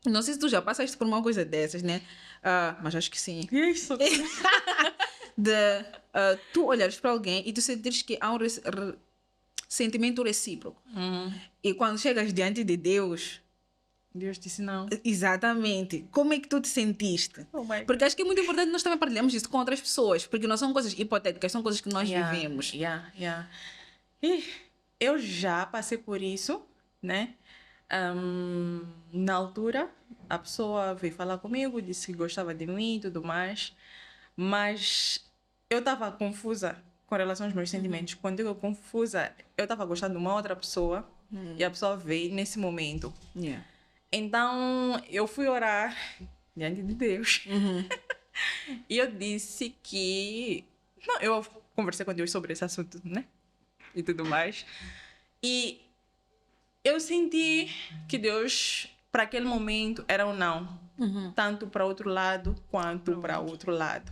não sei se tu já passaste por uma coisa dessas, né? Mas acho que sim. Isso. Tu olhares para alguém e tu sentires que há um sentimento recíproco. E quando chegas diante de Deus, Deus disse não. Exatamente. Como é que tu te sentiste? Porque acho que é muito importante nós também partilharmos isso com outras pessoas, porque não são coisas hipotéticas, são coisas que nós vivemos. E eu já passei por isso, né? Na altura, a pessoa veio falar comigo, disse que gostava de mim e tudo mais, mas eu estava confusa com relação aos meus sentimentos. Quando eu digo confusa, eu estava gostando de uma outra pessoa e a pessoa veio nesse momento. Então, eu fui orar diante de Deus. E eu disse que... Não, eu conversei com Deus sobre esse assunto, né? E tudo mais. E eu senti que Deus, para aquele momento, era um não. Tanto para outro lado, quanto para outro lado.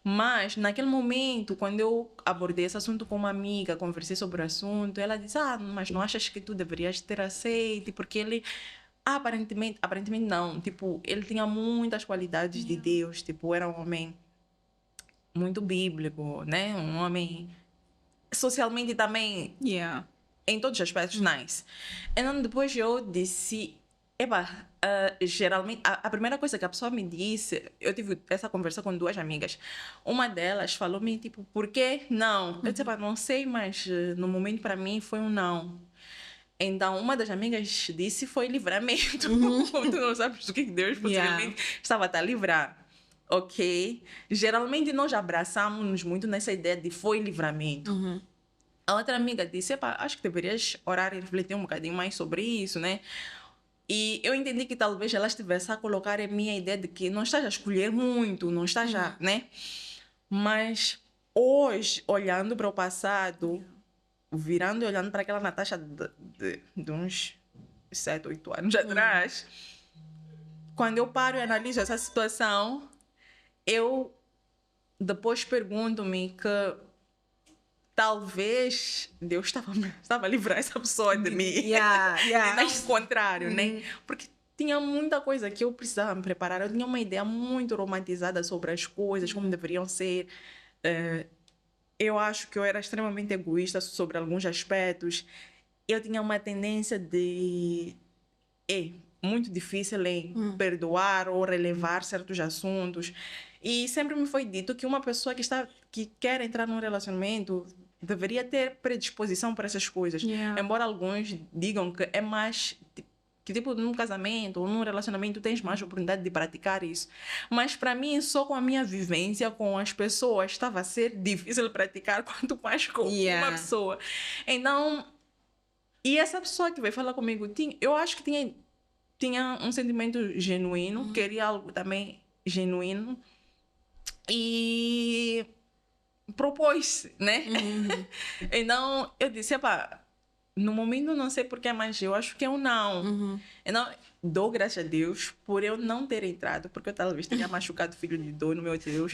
Mas, naquele momento, quando eu abordei esse assunto com uma amiga, conversei sobre o assunto, ela disse, mas não achas que tu deverias ter aceito? Porque ele... Aparentemente não. Tipo, ele tinha muitas qualidades de Deus. Tipo, era um homem muito bíblico, né? Um homem socialmente também, em todos os aspectos, nice. Então, depois eu disse, geralmente, a primeira coisa que a pessoa me disse, eu tive essa conversa com duas amigas. Uma delas falou-me, tipo, por que não? Eu disse, não sei, mas no momento para mim foi um não. Então, uma das amigas disse foi livramento. Tu não sabes do que Deus possivelmente estava a livrar. Ok? Geralmente, nós abraçamos muito nessa ideia de foi livramento. A outra amiga disse, acho que deverias orar e refletir um bocadinho mais sobre isso, né? E eu entendi que talvez ela estivesse a colocar em mim a ideia de que não estás a escolher muito, não estás a, né? Mas hoje, olhando para o passado... virando e olhando para aquela Natasha de uns 7, 8 anos atrás, quando eu paro e analiso essa situação, eu depois pergunto-me que talvez Deus estava a livrar essa pessoa de mim. E não o contrário, né? Porque tinha muita coisa que eu precisava me preparar. Eu tinha uma ideia muito romantizada sobre as coisas, como deveriam ser... eu acho que eu era extremamente egoísta sobre alguns aspectos. Eu tinha uma tendência de... muito difícil em perdoar ou relevar certos assuntos. E sempre me foi dito que uma pessoa que quer entrar num relacionamento deveria ter predisposição para essas coisas. Embora alguns digam que é mais... que tipo, num casamento ou num relacionamento tens mais oportunidade de praticar isso. Mas para mim, só com a minha vivência com as pessoas, estava a ser difícil praticar, quanto mais com uma pessoa. Então, e essa pessoa que veio falar comigo, eu acho que tinha um sentimento genuíno, queria algo também genuíno e propôs, né? Então, eu disse, epá, no momento não sei porquê, mas eu acho que é um não. Então, dou graças a Deus por eu não ter entrado, porque eu talvez tenha machucado o filho de dor no meu Deus.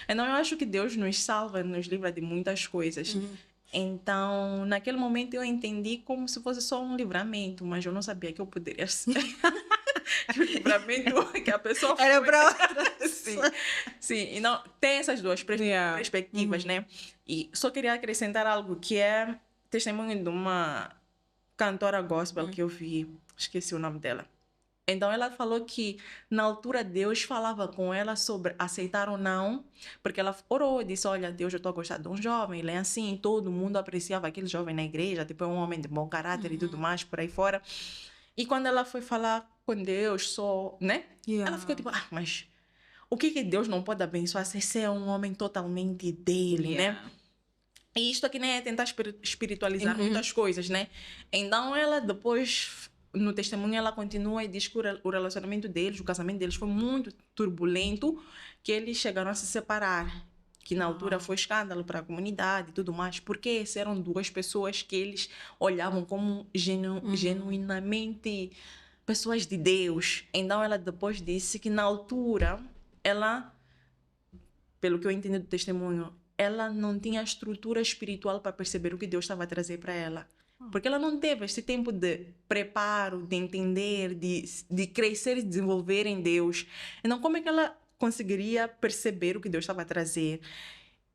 Então, eu acho que Deus nos salva, nos livra de muitas coisas. Então, naquele momento eu entendi como se fosse só um livramento, mas eu não sabia que eu poderia ser. Que o livramento que a pessoa foi. Era para outra. Sim. Então, tem essas duas perspectivas, né? E só queria acrescentar algo que é testemunho de uma cantora gospel que eu vi, esqueci o nome dela. Então, ela falou que, na altura, Deus falava com ela sobre aceitar ou não, porque ela orou, disse, olha, Deus, eu estou a gostar de um jovem, ele é assim, todo mundo apreciava aquele jovem na igreja, tipo, é um homem de bom caráter e tudo mais, por aí fora. E quando ela foi falar com Deus, né? Ela ficou tipo, mas o que Deus não pode abençoar se você é um homem totalmente dele, né? E isto aqui, né, é tentar espiritualizar muitas coisas, né? Então, ela depois, no testemunho, ela continua e diz que o relacionamento deles, o casamento deles foi muito turbulento, que eles chegaram a se separar. Que na altura foi escândalo para a comunidade e tudo mais, porque eram duas pessoas que eles olhavam como genuinamente pessoas de Deus. Então, ela depois disse que na altura, ela, pelo que eu entendi do testemunho, ela não tinha estrutura espiritual para perceber o que Deus estava a trazer para ela. Porque ela não teve esse tempo de preparo, de entender, de crescer e desenvolver em Deus. Então, como é que ela conseguiria perceber o que Deus estava a trazer?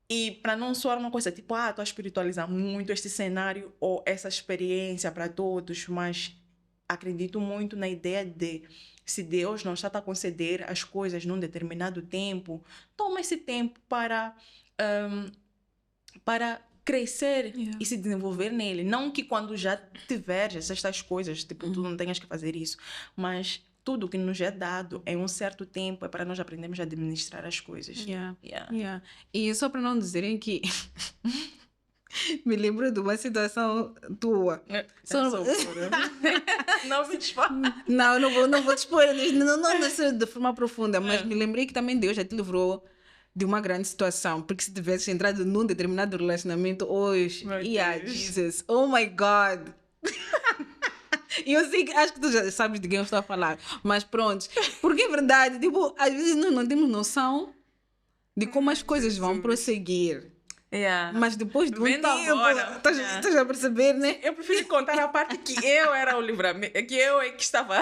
E para não soar uma coisa tipo, estou a espiritualizar muito este cenário ou essa experiência para todos, mas acredito muito na ideia de se Deus não está a conceder as coisas num determinado tempo, toma esse tempo para crescer e se desenvolver nele. Não que quando já tiveres estas coisas, tipo, tu não tenhas que fazer isso, mas tudo que nos é dado em um certo tempo é para nós aprendermos a administrar as coisas. E só para não dizerem que me lembro de uma situação tua. Não me dispõe. Não vou dispor, não de forma profunda, mas me lembrei que também Deus já te livrou de uma grande situação, porque se tivesse entrado num determinado relacionamento hoje, Jesus, oh my God. E eu sei que acho que tu já sabes de quem eu estou a falar, mas pronto, porque é verdade, tipo, às vezes nós não temos noção de como as coisas vão prosseguir. Mas depois de um tempo, estás a perceber, né? Eu prefiro contar a parte que eu era o livramento, que eu é que estava...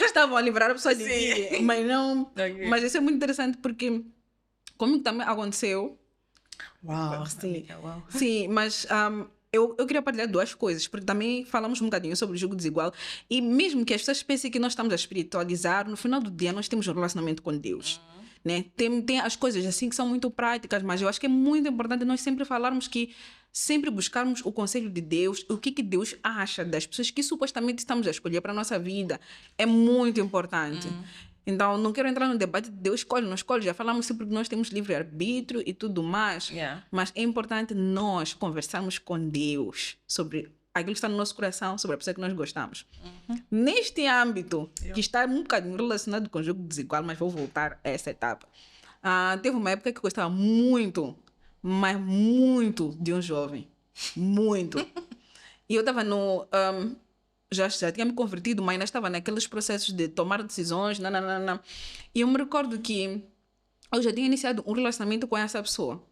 Estavam a livrar a pessoa de ti, mas não... Mas isso é muito interessante porque como também aconteceu... Uau, sim, mas eu queria partilhar duas coisas, porque também falamos um bocadinho sobre o jugo desigual e mesmo que as pessoas pensem que nós estamos a espiritualizar, no final do dia nós temos um relacionamento com Deus. Né? Tem as coisas assim que são muito práticas, mas eu acho que é muito importante nós sempre falarmos que sempre buscarmos o conselho de Deus, o que Deus acha das pessoas que supostamente estamos a escolher para a nossa vida. É muito importante. Então, não quero entrar no debate de Deus escolhe, não escolhe. Já falamos sempre que nós temos livre-arbítrio e tudo mais. Mas é importante nós conversarmos com Deus sobre aquilo que está no nosso coração, sobre a pessoa que nós gostamos. Neste âmbito, que está um bocadinho relacionado com o jogo desigual, mas vou voltar a essa etapa. Teve uma época que eu gostava muito, mas muito de um jovem. Muito. E eu estava no... já tinha me convertido, mas ainda estava naqueles processos de tomar decisões. E eu me recordo que eu já tinha iniciado um relacionamento com essa pessoa.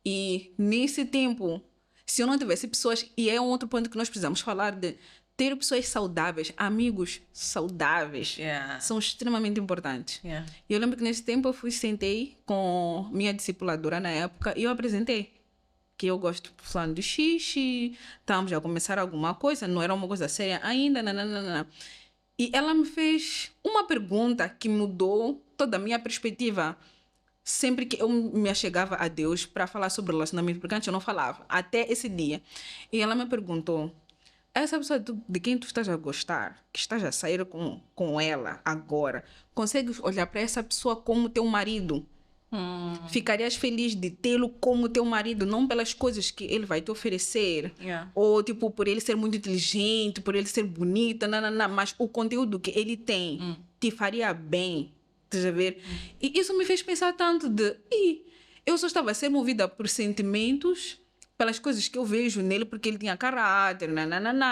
E nesse tempo, se eu não tivesse pessoas... E é um outro ponto que nós precisamos falar de ter pessoas saudáveis, amigos saudáveis, são extremamente importantes. E eu lembro que nesse tempo eu sentei com minha discipuladora na época e eu apresentei que eu gosto de fulano de xixi, estamos a começar alguma coisa, não era uma coisa séria ainda, nananana. E ela me fez uma pergunta que mudou toda a minha perspectiva. Sempre que eu me achegava a Deus para falar sobre relacionamento, porque antes eu não falava, até esse dia. E ela me perguntou: essa pessoa de quem tu estás a gostar, que estás a sair com ela agora, consegues olhar para essa pessoa como teu marido? Ficarias feliz de tê-lo como teu marido, não pelas coisas que ele vai te oferecer, Yeah. ou tipo por ele ser muito inteligente, por ele ser bonito, não, mas o conteúdo que ele tem te faria bem, estás a ver? E isso me fez pensar tanto eu só estava a ser movida por sentimentos, pelas coisas que eu vejo nele, porque ele tinha caráter,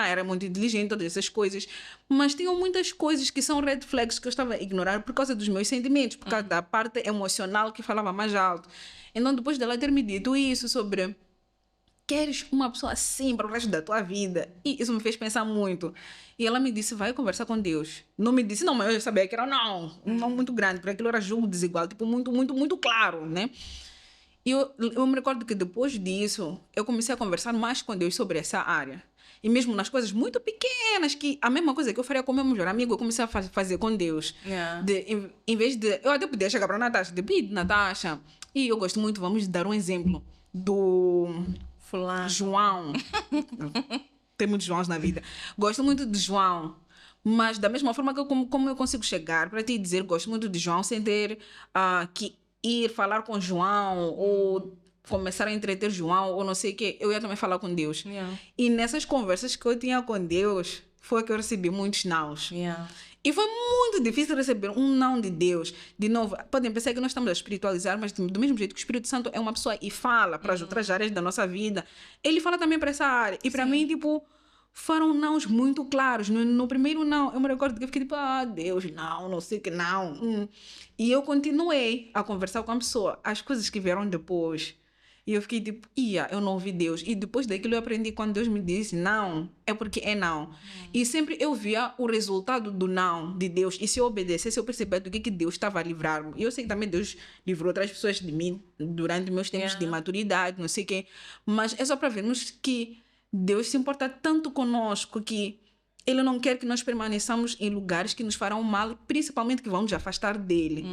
era muito inteligente, todas essas coisas. Mas tinham muitas coisas que são red flags que eu estava a ignorar por causa dos meus sentimentos, por causa da parte emocional que falava mais alto. Então, depois dela ter me dito isso sobre queres uma pessoa assim para o resto da tua vida, e isso me fez pensar muito. E ela me disse, vai conversar com Deus. Não me disse, não, mas eu já sabia que era um não muito grande, porque aquilo era jogo desigual, tipo, muito, muito, muito claro, né? E eu me recordo que depois disso, eu comecei a conversar mais com Deus sobre essa área. E mesmo nas coisas muito pequenas, que a mesma coisa que eu faria com o meu melhor amigo, eu comecei a fazer com Deus. Yeah. Em vez de... Eu até podia chegar para a Natasha, Natasha, e eu gosto muito, vamos dar um exemplo, do Fulano. João. Tem muitos Joãos na vida. Gosto muito de João. Mas da mesma forma que como eu consigo chegar para te dizer gosto muito de João sem ter que ir falar com João ou começar a entreter João ou não sei o quê, eu ia também falar com Deus. Yeah. E nessas conversas que eu tinha com Deus, foi que eu recebi muitos nãos. Yeah. E foi muito difícil receber um não de Deus. De novo, podem pensar que nós estamos a espiritualizar, mas do mesmo jeito que o Espírito Santo é uma pessoa e fala para as outras áreas da nossa vida, ele fala também para essa área. E para mim, tipo, foram nãos muito claros. No primeiro não, eu me recordo que eu fiquei tipo, Deus, não sei o que, não. E eu continuei a conversar com a pessoa. As coisas que vieram depois, e eu fiquei tipo, eu não ouvi Deus. E depois daquilo eu aprendi quando Deus me disse não, é porque é não. E sempre eu via o resultado do não de Deus. E se eu obedecesse, eu percebia do que Deus estava a livrar-me. E eu sei que também Deus livrou outras pessoas de mim durante meus tempos de maturidade, não sei o quê. Mas é só para vermos que Deus se importa tanto conosco que Ele não quer que nós permaneçamos em lugares que nos farão mal, principalmente que vão nos afastar dele.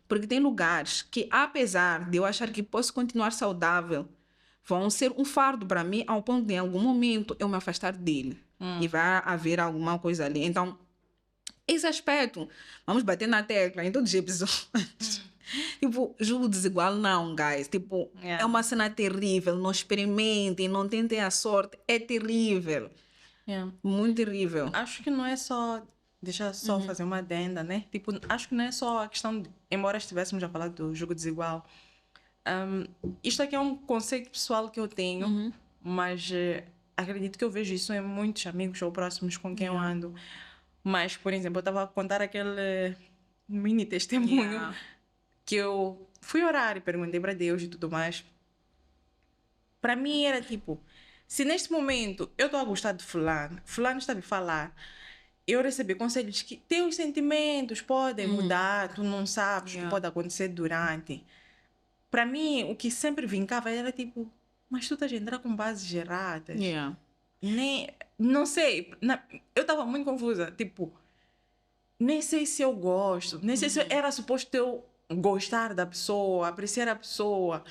Porque tem lugares que, apesar de eu achar que posso continuar saudável, vão ser um fardo para mim ao ponto de, em algum momento, eu me afastar dele. E vai haver alguma coisa ali. Então, esse aspecto, vamos bater na tecla em todos os episódios. Tipo, julgo desigual, não, guys. Tipo, é uma cena terrível. Não experimentem, não tentem a sorte. É terrível. Muito terrível. Acho que não é só... Deixa eu só fazer uma adenda, né? Tipo, acho que não é só a questão de... Embora estivéssemos a falar do jogo desigual, isto aqui é um conceito pessoal que eu tenho, mas acredito que eu vejo isso em muitos amigos ou próximos com quem eu ando. Mas, por exemplo, eu estava a contar aquele mini testemunho que eu fui orar e perguntei para Deus e tudo mais. Para mim era tipo, se neste momento eu estou a gostar de fulano está a me falar, eu recebi conselhos que teus sentimentos podem mudar, tu não sabes o que pode acontecer durante. Para mim, o que sempre vincava era tipo, mas tu estás a entrar com bases erradas. Não sei, eu estava muito confusa, tipo, nem sei se eu gosto, nem sei se era suposto eu gostar da pessoa, apreciar a pessoa.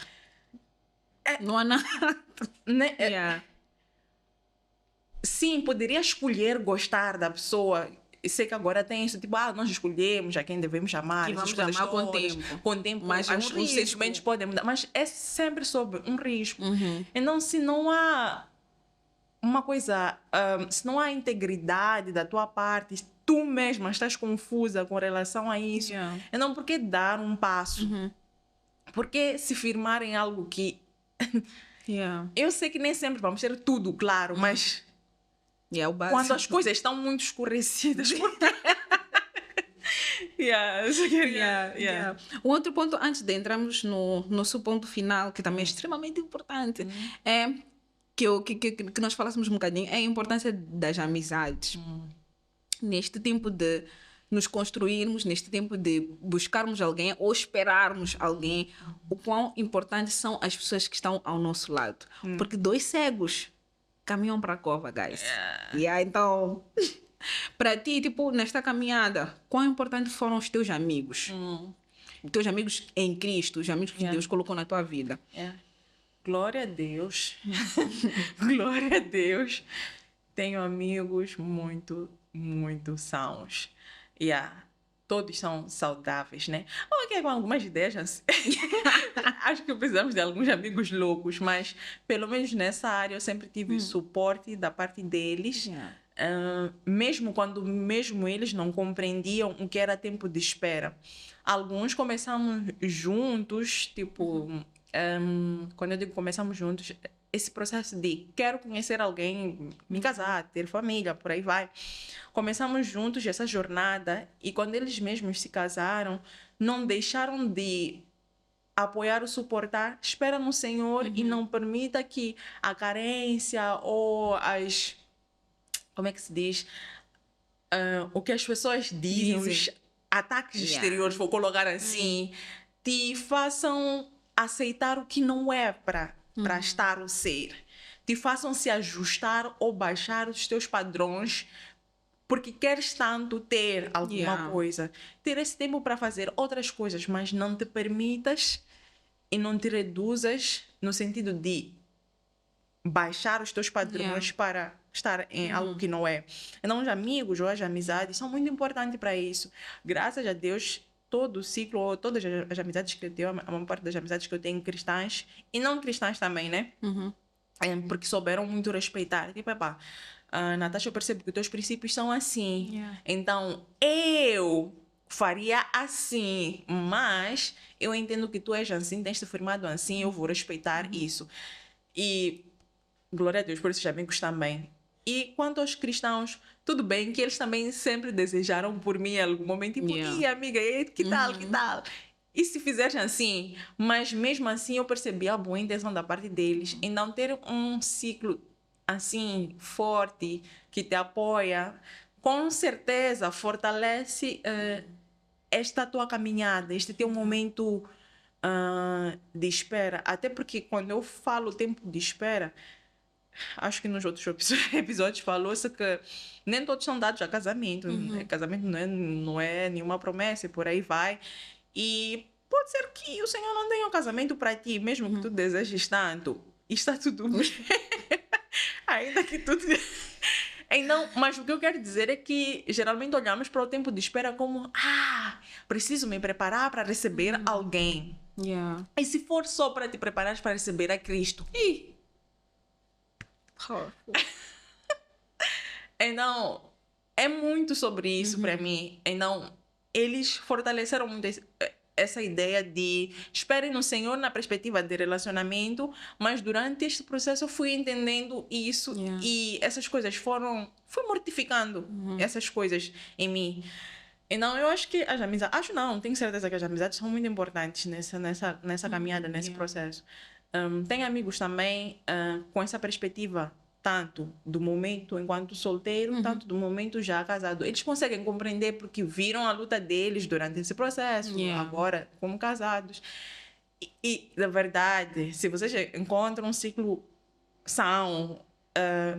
Não há nada. Né? Sim, poderia escolher gostar da pessoa. E sei que agora tem isso, tipo, nós escolhemos a quem devemos amar. E vamos amar com o tempo. Com o tempo, mas os sentimentos podem mudar. Mas é sempre sobre um risco. Então, se não há uma coisa, se não há integridade da tua parte, tu mesma estás confusa com relação a isso, então por que dar um passo? Por que se firmar em algo que... Eu sei que nem sempre vamos ter tudo claro, mas o básico. Quando as coisas estão muito escurecidas. Um outro ponto, antes de entrarmos no nosso ponto final, que também é extremamente importante, é que nós falássemos um bocadinho, é a importância das amizades. Neste tempo de nos construirmos, neste tempo de buscarmos alguém ou esperarmos alguém, o quão importantes são as pessoas que estão ao nosso lado. Porque 2 cegos caminham para a cova, guys. Então, para ti, tipo, nesta caminhada, quão importantes foram os teus amigos? Os teus amigos em Cristo, os amigos que Deus colocou na tua vida. Glória a Deus. Glória a Deus. Tenho amigos muito, muito sãos. Todos são saudáveis, né? Ok, com algumas ideias assim. Acho que precisamos de alguns amigos loucos, mas pelo menos nessa área eu sempre tive suporte da parte deles. Mesmo quando eles não compreendiam o que era tempo de espera. Alguns começamos juntos, tipo... quando eu digo começamos juntos, esse processo de quero conhecer alguém, me casar, ter família, por aí vai. Começamos juntos essa jornada e quando eles mesmos se casaram, não deixaram de apoiar ou suportar. Espera no Senhor e não permita que a carência ou as... Como é que se diz? O que as pessoas dizem. Os ataques exteriores, vou colocar assim, te façam aceitar o que não é para estar ou ser. Te façam se ajustar ou baixar os teus padrões porque queres tanto ter alguma coisa. Ter esse tempo para fazer outras coisas, mas não te permitas e não te reduzas no sentido de baixar os teus padrões para estar em algo que não é. Então, os amigos ou as amizades são muito importantes para isso. Graças a Deus, todo o ciclo, todas as amizades que eu tenho, a maior parte das amizades que eu tenho cristãs, e não cristãs também, né? Porque souberam muito respeitar. Tipo, Natasha, eu percebo que os teus princípios são assim. Então, eu faria assim, mas eu entendo que tu és assim, tens-te firmado assim, eu vou respeitar isso. E glória a Deus por esses amigos também. E quanto aos cristãos, tudo bem que eles também sempre desejaram por mim em algum momento, tipo, ih, amiga, que tal, que tal? E se fizessem assim? Mas mesmo assim eu percebi a boa intenção da parte deles em não ter um ciclo assim forte que te apoia, com certeza fortalece esta tua caminhada, este teu momento de espera. Até porque quando eu falo tempo de espera, acho que nos outros episódios falou-se que nem todos são dados a casamento. Casamento não é nenhuma promessa e por aí vai. E pode ser que o Senhor não tenha um casamento para ti, mesmo que tu desejes tanto. E está tudo bem. Ainda que tudo... Então, mas o que eu quero dizer é que geralmente olhamos para o tempo de espera como preciso me preparar para receber alguém. E se for só para te preparar para receber a Cristo? Então, é muito sobre isso para mim. Então, eles fortaleceram muito essa ideia de esperem no Senhor na perspectiva de relacionamento, mas durante este processo eu fui entendendo isso e essas coisas fui mortificando essas coisas em mim. Então, eu acho que as amizades... tenho certeza que as amizades são muito importantes nessa caminhada, nesse processo. Tenho amigos também com essa perspectiva, tanto do momento enquanto solteiro, tanto do momento já casado. Eles conseguem compreender porque viram a luta deles durante esse processo, agora como casados. E, na verdade, se vocês encontram um ciclo são,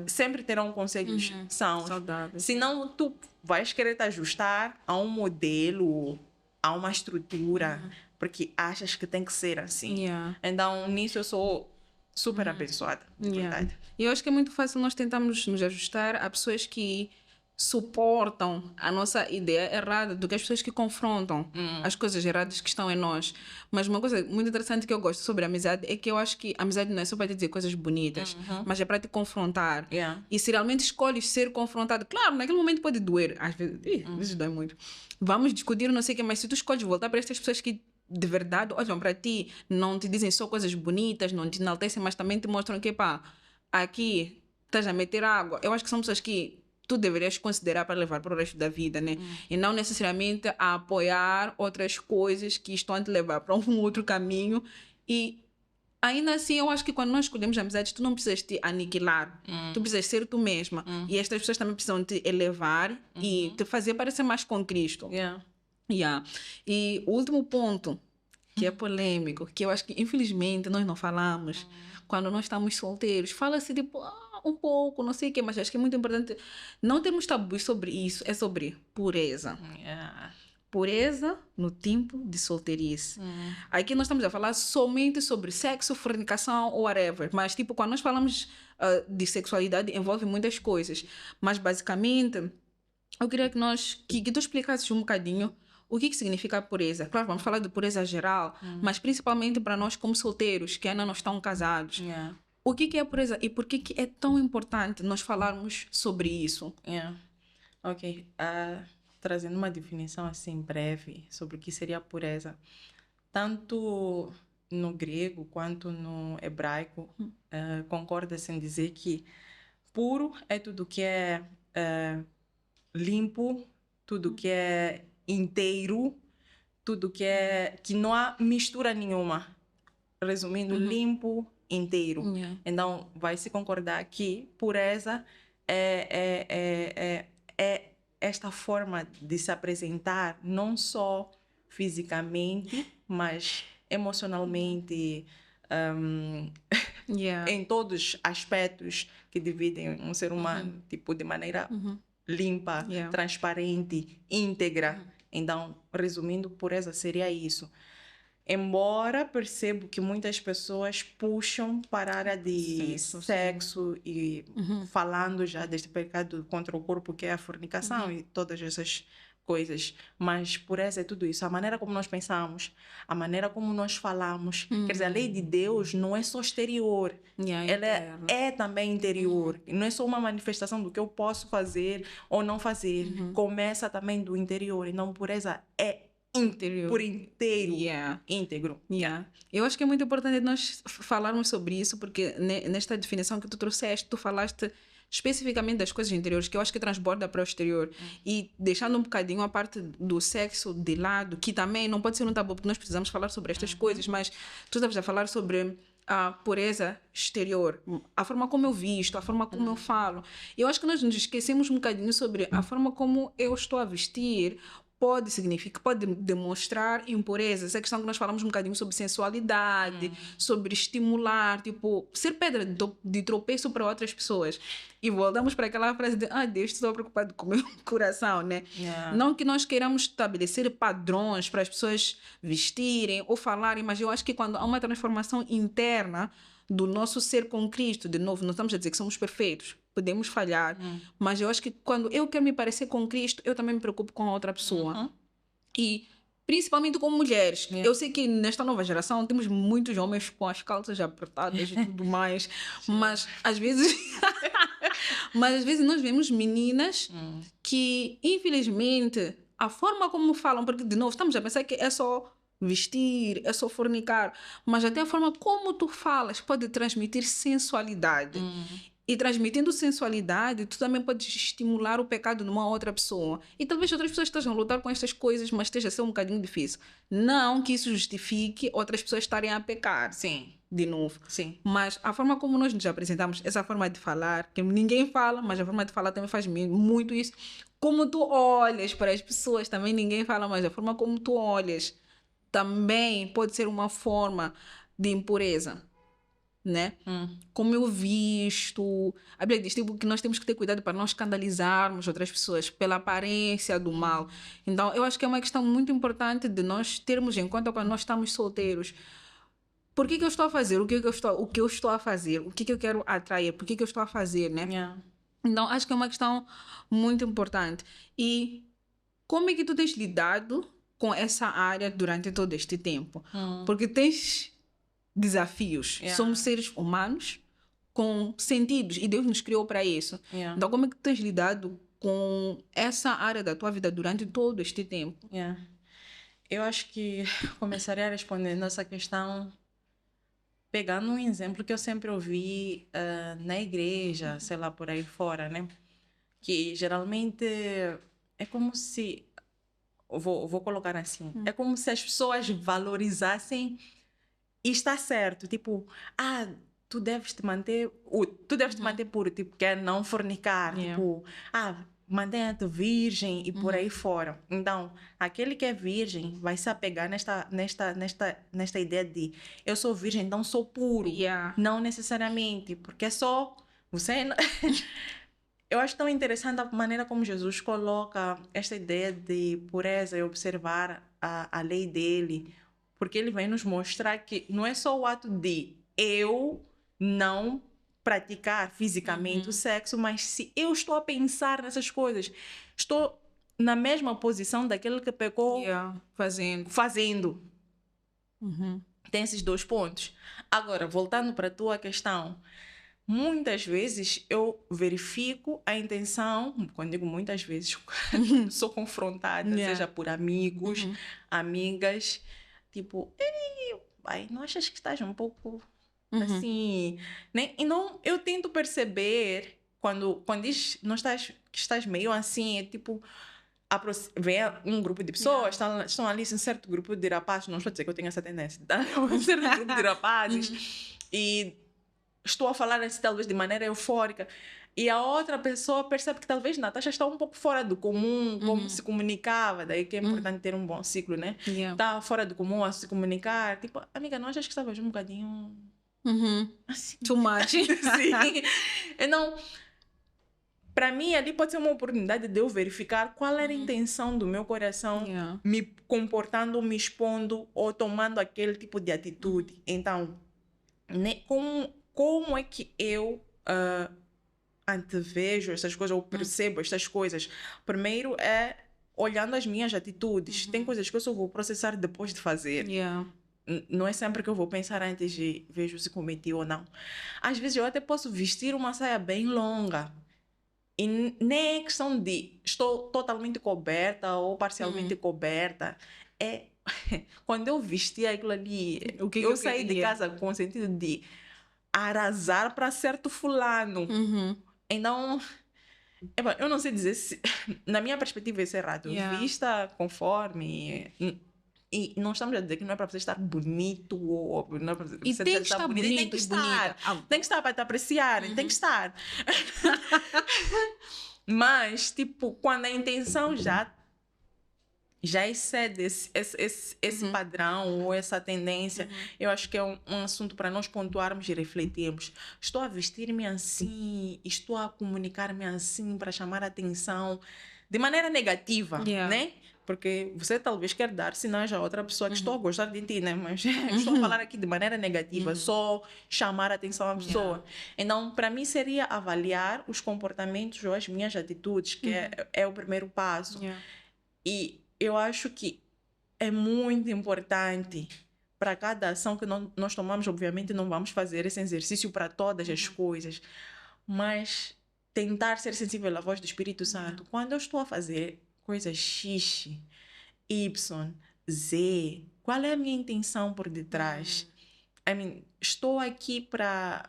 sempre terão conselhos sãos. Saudáveis. Senão, tu vais querer te ajustar a um modelo, a uma estrutura, porque achas que tem que ser assim. Então, nisso eu sou super abençoada, verdade. E eu acho que é muito fácil nós tentarmos nos ajustar a pessoas que suportam a nossa ideia errada do que as pessoas que confrontam as coisas erradas que estão em nós. Mas uma coisa muito interessante que eu gosto sobre a amizade é que eu acho que a amizade não é só para te dizer coisas bonitas, mas é para te confrontar. E se realmente escolhes ser confrontado, claro, naquele momento pode doer, às vezes dói muito. Vamos discutir, não sei o que, mas se tu escolhes voltar para estas pessoas que de verdade olham para ti, não te dizem só coisas bonitas, não te enaltecem, mas também te mostram que, aqui estás a meter água. Eu acho que são pessoas que tu deverias considerar para levar para o resto da vida, né? E não necessariamente a apoiar outras coisas que estão a te levar para um outro caminho. E ainda assim, eu acho que quando nós escolhemos amizades, tu não precisas te aniquilar. Tu precisas ser tu mesma. E estas pessoas também precisam te elevar e te fazer parecer mais com Cristo. Yeah. E o último ponto, que é polêmico, que eu acho que infelizmente nós não falamos quando nós estamos solteiros. Fala-se tipo, um pouco, não sei o quê, mas acho que é muito importante não termos tabus sobre isso, é sobre pureza. Pureza no tempo de solteirice. Aqui nós estamos a falar somente sobre sexo, fornicação ou whatever, mas tipo, quando nós falamos de sexualidade, envolve muitas coisas. Mas basicamente, eu queria que tu explicasses um bocadinho o que significa pureza. Claro, vamos falar de pureza geral, mas principalmente para nós como solteiros, que ainda não estão casados. O que é pureza e por que é tão importante nós falarmos sobre isso? Ok. Trazendo uma definição assim breve sobre o que seria pureza. Tanto no grego quanto no hebraico, concorda-se em dizer que puro é tudo que é limpo, tudo que é inteiro, tudo que não há mistura nenhuma. Resumindo, limpo, inteiro. Então, vai se concordar que pureza é esta forma de se apresentar não só fisicamente, mas emocionalmente, em todos os aspectos que dividem um ser humano, tipo, de maneira limpa, transparente, íntegra. Então, resumindo, pureza seria isso. Embora percebo que muitas pessoas puxam para a área de sexo e falando já deste pecado contra o corpo que é a fornicação e todas essas coisas, mas pureza é tudo isso. A maneira como nós pensamos, a maneira como nós falamos, quer dizer, a lei de Deus não é só exterior, ela é também interior. Não é só uma manifestação do que eu posso fazer ou não fazer, começa também do interior. Então, pureza é interior. Por inteiro, íntegro. Eu acho que é muito importante nós falarmos sobre isso, porque nesta definição que tu trouxeste, tu falaste especificamente das coisas interiores, que eu acho que transborda para o exterior. E deixando um bocadinho a parte do sexo de lado, que também não pode ser um tabu, porque nós precisamos falar sobre estas coisas, mas tu estavas a falar sobre a pureza exterior, a forma como eu visto, a forma como eu falo. Eu acho que nós nos esquecemos um bocadinho sobre a forma como eu estou a vestir, pode significar, pode demonstrar impureza. Essa questão que nós falamos um bocadinho sobre sensualidade, sobre estimular, tipo, ser pedra de tropeço para outras pessoas. E voltamos para aquela frase de, Deus, estou preocupado com o meu coração, né? Não que nós queiramos estabelecer padrões para as pessoas vestirem ou falarem, mas eu acho que quando há uma transformação interna do nosso ser com Cristo, de novo, não estamos a dizer que somos perfeitos, podemos falhar, mas eu acho que quando eu quero me parecer com Cristo, eu também me preocupo com a outra pessoa. E principalmente com mulheres. Eu sei que nesta nova geração temos muitos homens com as calças apertadas e tudo mais, mas às vezes nós vemos meninas que, infelizmente, a forma como falam, porque de novo estamos a pensar que é só vestir, é só fornicar, mas até a forma como tu falas pode transmitir sensualidade. E transmitindo sensualidade, tu também podes estimular o pecado numa outra pessoa. E talvez outras pessoas estejam a lutar com estas coisas, mas esteja a ser um bocadinho difícil. Não que isso justifique outras pessoas estarem a pecar. De novo. Mas a forma como nós nos apresentamos, essa forma de falar, que ninguém fala, mas a forma de falar também faz muito isso. Como tu olhas para as pessoas, também ninguém fala, mas a forma como tu olhas também pode ser uma forma de impureza. Né? Como eu visto, a Bíblia diz tipo, que nós temos que ter cuidado para não escandalizarmos outras pessoas pela aparência do mal. Então eu acho que é uma questão muito importante de nós termos em conta quando nós estamos solteiros. Por que eu estou a fazer? O que eu estou a fazer? O que eu quero atrair? Por que eu estou a fazer, né? Então acho que é uma questão muito importante. E como é que tu tens lidado com essa área durante todo este tempo? Porque tens desafios. Somos seres humanos com sentidos e Deus nos criou para isso. Então, como é que tu tens lidado com essa área da tua vida durante todo este tempo? Eu acho que começaria respondendo essa questão pegando um exemplo que eu sempre ouvi na igreja, sei lá, por aí fora, né? Que geralmente é como se... Vou colocar assim. É como se as pessoas valorizassem E está certo, tipo, tu deves te manter, tu deves te manter puro, tipo, quer não fornicar, tipo, mantenha-te virgem e por aí fora. Então, aquele que é virgem vai se apegar nesta ideia de eu sou virgem, então sou puro. Não necessariamente, porque é só você. Eu acho tão interessante a maneira como Jesus coloca esta ideia de pureza e observar a lei dele, porque ele vem nos mostrar que não é só o ato de eu não praticar fisicamente o sexo, mas se eu estou a pensar nessas coisas, estou na mesma posição daquele que pecou fazendo. Tem esses dois pontos. Agora, voltando para a tua questão, muitas vezes eu verifico a intenção, quando digo muitas vezes, sou confrontada, seja por amigos, amigas, tipo, ei, não achas que estás um pouco assim, né? Então, eu tento perceber quando diz que estás meio assim, é tipo, vem um grupo de pessoas, estão ali, um certo grupo de rapazes, não estou a dizer que eu tenho essa tendência, tá? Um certo grupo de rapazes, e estou a falar assim, talvez de maneira eufórica, e a outra pessoa percebe que talvez Natasha está um pouco fora do comum, como se comunicava, daí que é importante ter um bom ciclo, né? Está fora do comum a se comunicar, tipo, amiga, não achas que estavas um bocadinho assim? Too much. Sim. Então, para mim, ali pode ser uma oportunidade de eu verificar qual era a intenção do meu coração me comportando, me expondo ou tomando aquele tipo de atitude. Então, né, como é que eu antevejo essas coisas ou percebo estas coisas? Primeiro é olhando as minhas atitudes. Tem coisas que eu só vou processar depois de fazer. Não é sempre que eu vou pensar antes de vejo se cometi ou não. Às vezes eu até posso vestir uma saia bem longa. E nem é questão de estou totalmente coberta ou parcialmente coberta. É quando eu vesti aquilo ali, eu saí de casa com o sentido de arrasar para certo fulano. Então, eu não sei dizer se, na minha perspectiva, isso é errado. Vista conforme. E não estamos a dizer que não é para você estar bonito ou não é para você tem que estar bonito, tem que estar. Tem que estar para te apreciar, tem que estar. Mas, tipo, quando a intenção já excede esse padrão ou essa tendência, eu acho que é um assunto para nós pontuarmos e refletirmos. Estou a vestir-me assim, estou a comunicar-me assim para chamar a atenção de maneira negativa, né? Porque você talvez quer dar sinais a outra pessoa que estou a gostar de ti, né? Mas estou a falar aqui de maneira negativa, só chamar a atenção à pessoa. Então, para mim, seria avaliar os comportamentos ou as minhas atitudes, que é o primeiro passo. E eu acho que é muito importante para cada ação que nós tomamos. Obviamente, não vamos fazer esse exercício para todas as coisas, mas tentar ser sensível à voz do Espírito Santo. Quando eu estou a fazer coisas X, Y, Z, qual é a minha intenção por detrás? Estou aqui para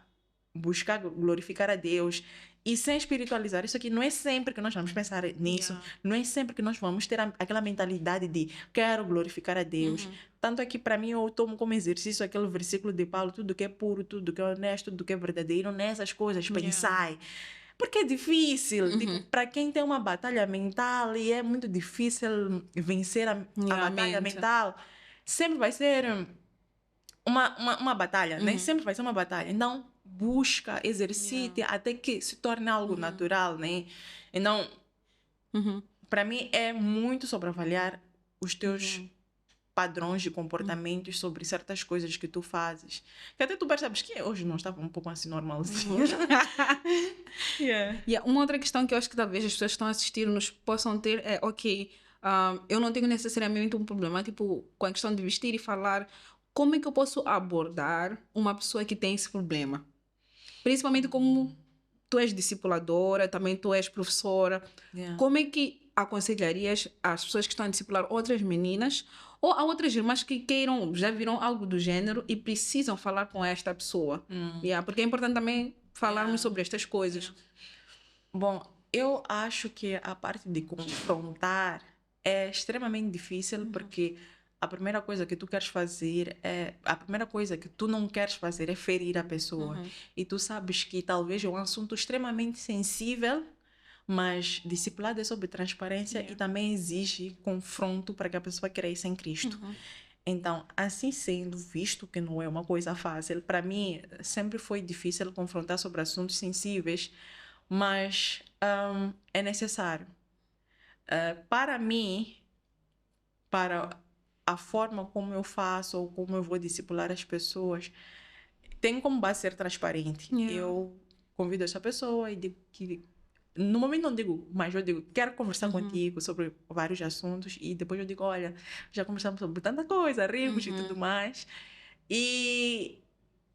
buscar glorificar a Deus e sem espiritualizar. Isso aqui não é sempre que nós vamos pensar nisso, não é sempre que nós vamos ter aquela mentalidade de quero glorificar a Deus. Tanto é que para mim eu tomo como exercício aquele versículo de Paulo, tudo que é puro, tudo que é honesto, tudo que é verdadeiro, nessas coisas pensai. Porque é difícil, tipo, para quem tem uma batalha mental e é muito difícil vencer a batalha mental, sempre vai ser uma batalha, né? Sempre vai ser uma batalha. Então, busca, exercite até que se torne algo natural, né? Então, para mim é muito sobre avaliar os teus padrões de comportamentos sobre certas coisas que tu fazes. Que até tu percebes que hoje não estava um pouco assim normalzinho. Uma outra questão que eu acho que talvez as pessoas que estão a assistir-nos possam ter é, eu não tenho necessariamente um problema, tipo, com a questão de vestir e falar. Como é que eu posso abordar uma pessoa que tem esse problema? Principalmente como tu és discipuladora, também tu és professora. Como é que aconselharias as pessoas que estão a discipular outras meninas ou a outras irmãs que já viram algo do gênero e precisam falar com esta pessoa? Porque é importante também falarmos sobre estas coisas. Bom, eu acho que a parte de confrontar é extremamente difícil porque a primeira coisa que tu queres fazer a primeira coisa que tu não queres fazer é ferir a pessoa. E tu sabes que talvez é um assunto extremamente sensível, mas discipulado é sobre transparência e também exige confronto para que a pessoa cresça em Cristo. Então, assim sendo, visto que não é uma coisa fácil, para mim sempre foi difícil confrontar sobre assuntos sensíveis, mas é necessário. Para mim, para a forma como eu faço ou como eu vou discipular as pessoas, tem como base ser transparente. Eu convido essa pessoa e digo que no momento não digo, mas eu digo, quero conversar contigo sobre vários assuntos e depois eu digo, olha, já conversamos sobre tanta coisa, rimos e tudo mais. E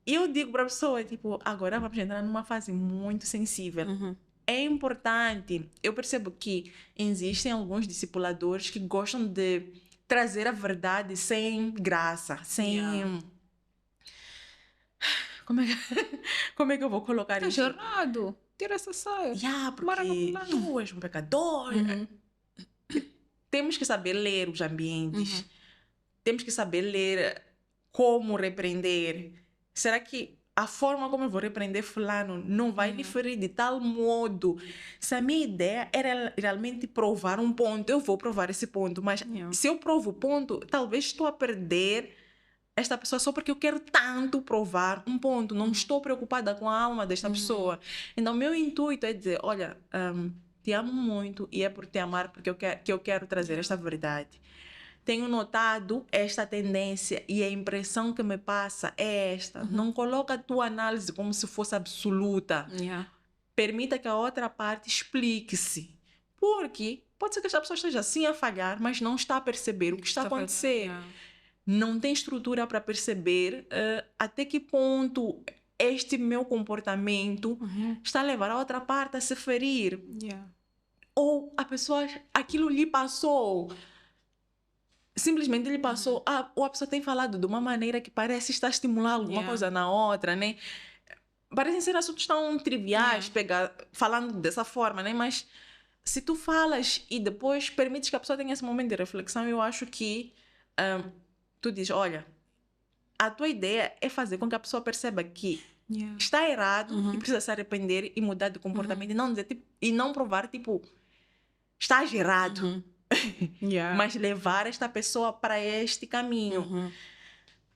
eu digo para a pessoa, tipo, agora vamos entrar numa fase muito sensível. É importante, eu percebo que existem alguns discipuladores que gostam de trazer a verdade sem graça, sem... Como é que eu vou colocar isso? Errado. Tira essa saia. Porque tu és um pecador. Temos que saber ler os ambientes. Temos que saber ler como repreender. Será que a forma como eu vou repreender fulano não vai lhe ferir de tal modo? Se a minha ideia era realmente provar um ponto, eu vou provar esse ponto. Mas se eu provo o ponto, talvez estou a perder esta pessoa só porque eu quero tanto provar um ponto. Não estou preocupada com a alma desta pessoa. Então, meu intuito é dizer, olha, te amo muito e é por te amar porque eu quero trazer esta verdade. Tenho notado esta tendência e a impressão que me passa é esta. Não coloca a tua análise como se fosse absoluta. Permita que a outra parte explique-se. Porque pode ser que esta pessoa esteja assim a falhar, mas não está a perceber o que está a acontecer. Não tem estrutura para perceber até que ponto este meu comportamento está a levar a outra parte a se ferir. Ou a pessoa, aquilo lhe passou. Simplesmente lhe passou. Ou a pessoa tem falado de uma maneira que parece estar a estimular alguma coisa na outra, né? Parecem ser assuntos tão triviais, falando dessa forma, né? Mas se tu falas e depois permites que a pessoa tenha esse momento de reflexão, eu acho que tu dizes, olha, a tua ideia é fazer com que a pessoa perceba que está errado e precisa se arrepender e mudar de comportamento e não dizer, tipo, e não provar, tipo, estás errado. Mas levar esta pessoa para este caminho.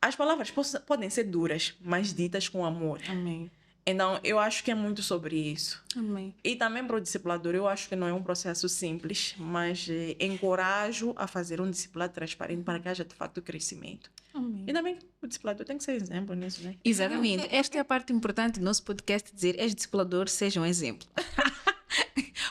As palavras podem ser duras, mas ditas com amor. Amém. Então, eu acho que é muito sobre isso. Amém. E também para o discipulador, eu acho que não é um processo simples, mas encorajo a fazer um discipulado transparente para que haja, de facto, crescimento. Amém. E também o discipulador tem que ser exemplo nisso, né? Exatamente. Esta é a parte importante do nosso podcast, dizer, és discipulador, seja um exemplo.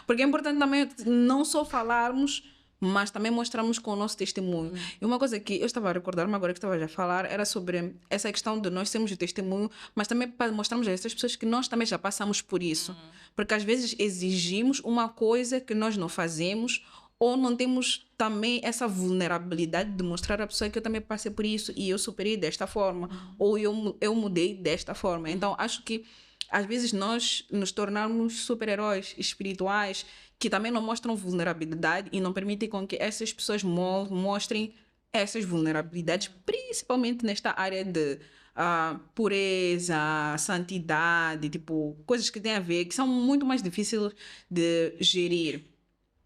Porque é importante também não só falarmos, mas também mostrarmos com o nosso testemunho. E uma coisa que eu estava a recordar-me agora que estava a falar era sobre essa questão de nós sermos o testemunho, mas também para mostrarmos a essas pessoas que nós também já passamos por isso. Porque às vezes exigimos uma coisa que nós não fazemos ou não temos também essa vulnerabilidade de mostrar à pessoa que eu também passei por isso e eu superei desta forma, ou eu mudei desta forma. Então, acho que às vezes nós nos tornamos super-heróis espirituais que também não mostram vulnerabilidade e não permitem com que essas pessoas mostrem essas vulnerabilidades, principalmente nesta área de pureza, santidade, tipo, coisas que têm a ver, que são muito mais difíceis de gerir,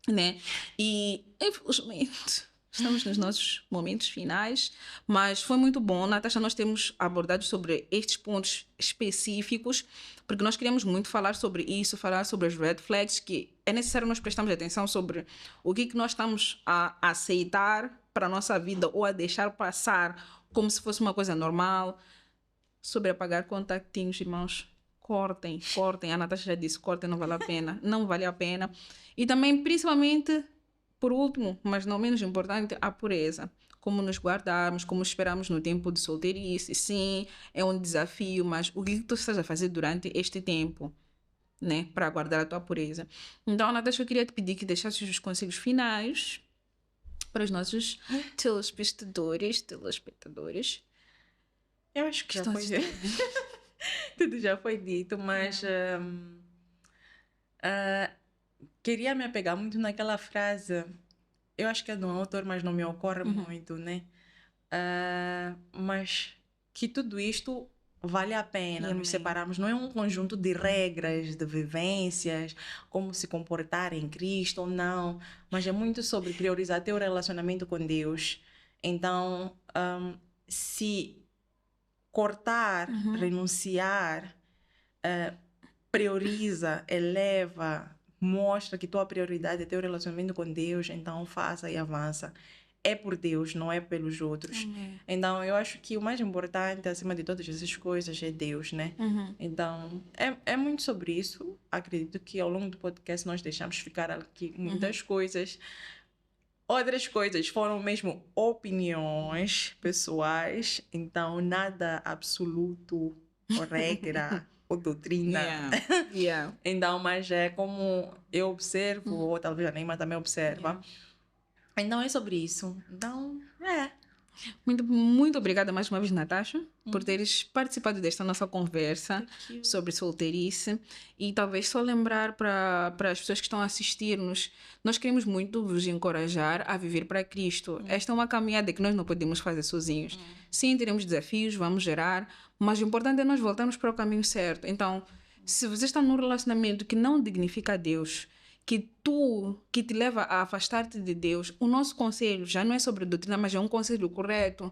né? E, infelizmente, estamos nos nossos momentos finais, mas foi muito bom, Natasha, nós temos abordado sobre estes pontos específicos, porque nós queríamos muito falar sobre isso, falar sobre as red flags, que é necessário nós prestarmos atenção sobre o que nós estamos a aceitar para a nossa vida ou a deixar passar como se fosse uma coisa normal. Sobre apagar contatinhos, irmãos, cortem. A Natasha já disse, cortem, não vale a pena. Não vale a pena. E também, principalmente, por último, mas não menos importante, a pureza. Como nos guardarmos, como esperamos no tempo de solteirice. Sim, é um desafio, mas o que tu estás a fazer durante este tempo, né? Para guardar a tua pureza. Então, Natasha, eu queria te pedir que deixasses os conselhos finais para os nossos telespectadores. Eu acho que já foi tudo já foi dito, mas queria me apegar muito naquela frase. Eu acho que é de um autor, mas não me ocorre muito, né? mas que tudo isto vale a pena Amém. nos separarmos. Não é um conjunto de regras, de vivências, como se comportar em Cristo ou não, mas é muito sobre priorizar teu relacionamento com Deus. Então, se cortar, renunciar, prioriza, eleva, mostra que tua prioridade é teu relacionamento com Deus, então faça e avança. É por Deus, não é pelos outros. Amém. Então, eu acho que o mais importante, acima de todas essas coisas, é Deus, né? Então, é muito sobre isso. Acredito que ao longo do podcast nós deixamos ficar aqui muitas coisas. Outras coisas foram mesmo opiniões pessoais, então nada absoluto, ou regra, ou doutrina. Yeah. Então, mas é como eu observo, ou talvez a Neima também observa. Então é sobre isso. Então, Muito, muito obrigada mais uma vez, Natasha, por teres participado desta nossa conversa sobre solteirice. E talvez só lembrar para as pessoas que estão a assistir-nos, nós queremos muito vos encorajar a viver para Cristo. Esta é uma caminhada que nós não podemos fazer sozinhos. Sim, teremos desafios, vamos gerar, mas o importante é nós voltarmos para o caminho certo. Então, se você está num relacionamento que não dignifica a Deus, que te leva a afastar-te de Deus, o nosso conselho já não é sobre doutrina, mas é um conselho correto.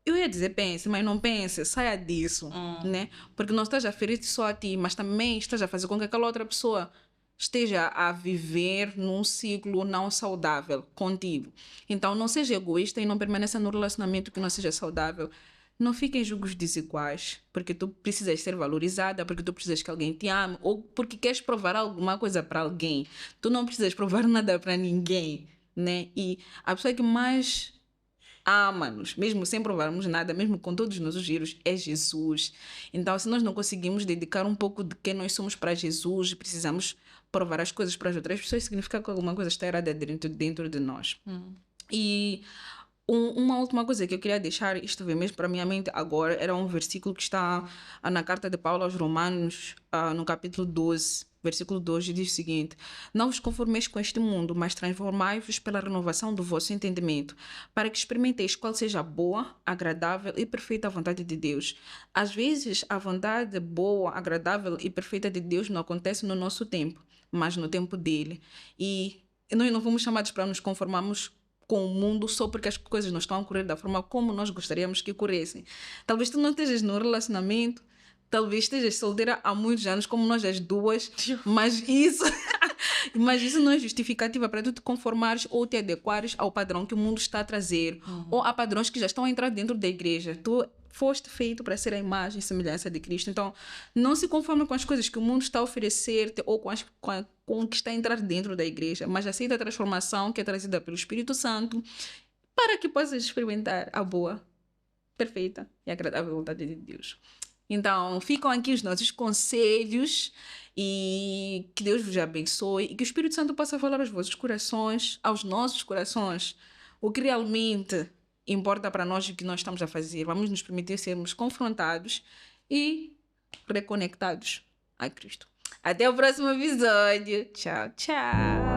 Eu ia dizer pense, mas não pense, saia disso, né? Porque não estás a ferir-te só a ti, mas também estás a fazer com que aquela outra pessoa esteja a viver num ciclo não saudável contigo. Então, não seja egoísta e não permaneça num relacionamento que não seja saudável. Não fique em julgos desiguais, porque tu precisas ser valorizada, porque tu precisas que alguém te ame, ou porque queres provar alguma coisa para alguém. Tu não precisas provar nada para ninguém, né? E a pessoa que mais ama-nos, mesmo sem provarmos nada, mesmo com todos os nossos giros, é Jesus. Então, se nós não conseguimos dedicar um pouco de quem nós somos para Jesus, precisamos provar as coisas para as outras pessoas, significa que alguma coisa está errada dentro de nós. E uma última coisa que eu queria deixar, isto veio mesmo para a minha mente agora, era um versículo que está na carta de Paulo aos Romanos, no capítulo 12, versículo 2, diz o seguinte: não vos conformeis com este mundo, mas transformai-vos pela renovação do vosso entendimento, para que experimenteis qual seja a boa, agradável e perfeita vontade de Deus. Às vezes, a vontade boa, agradável e perfeita de Deus não acontece no nosso tempo, mas no tempo dele. E nós não fomos chamados para nos conformarmos com o mundo só porque as coisas não estão a correr da forma como nós gostaríamos que corressem. Talvez tu não estejas num relacionamento, talvez estejas solteira há muitos anos, como nós as duas, mas isso não é justificativa para tu te conformares ou te adequares ao padrão que o mundo está a trazer, ou a padrões que já estão a entrar dentro da igreja. Tu foste feito para ser a imagem e semelhança de Cristo. Então, não se conforme com as coisas que o mundo está a oferecer-te ou com o que está a entrar dentro da igreja, mas aceita a transformação que é trazida pelo Espírito Santo para que possas experimentar a boa, perfeita e agradável vontade de Deus. Então, ficam aqui os nossos conselhos e que Deus vos abençoe e que o Espírito Santo possa falar aos vossos corações, aos nossos corações, o que realmente importa para nós e o que nós estamos a fazer. Vamos nos permitir sermos confrontados e reconectados a Cristo. Até o próximo episódio. Tchau, tchau.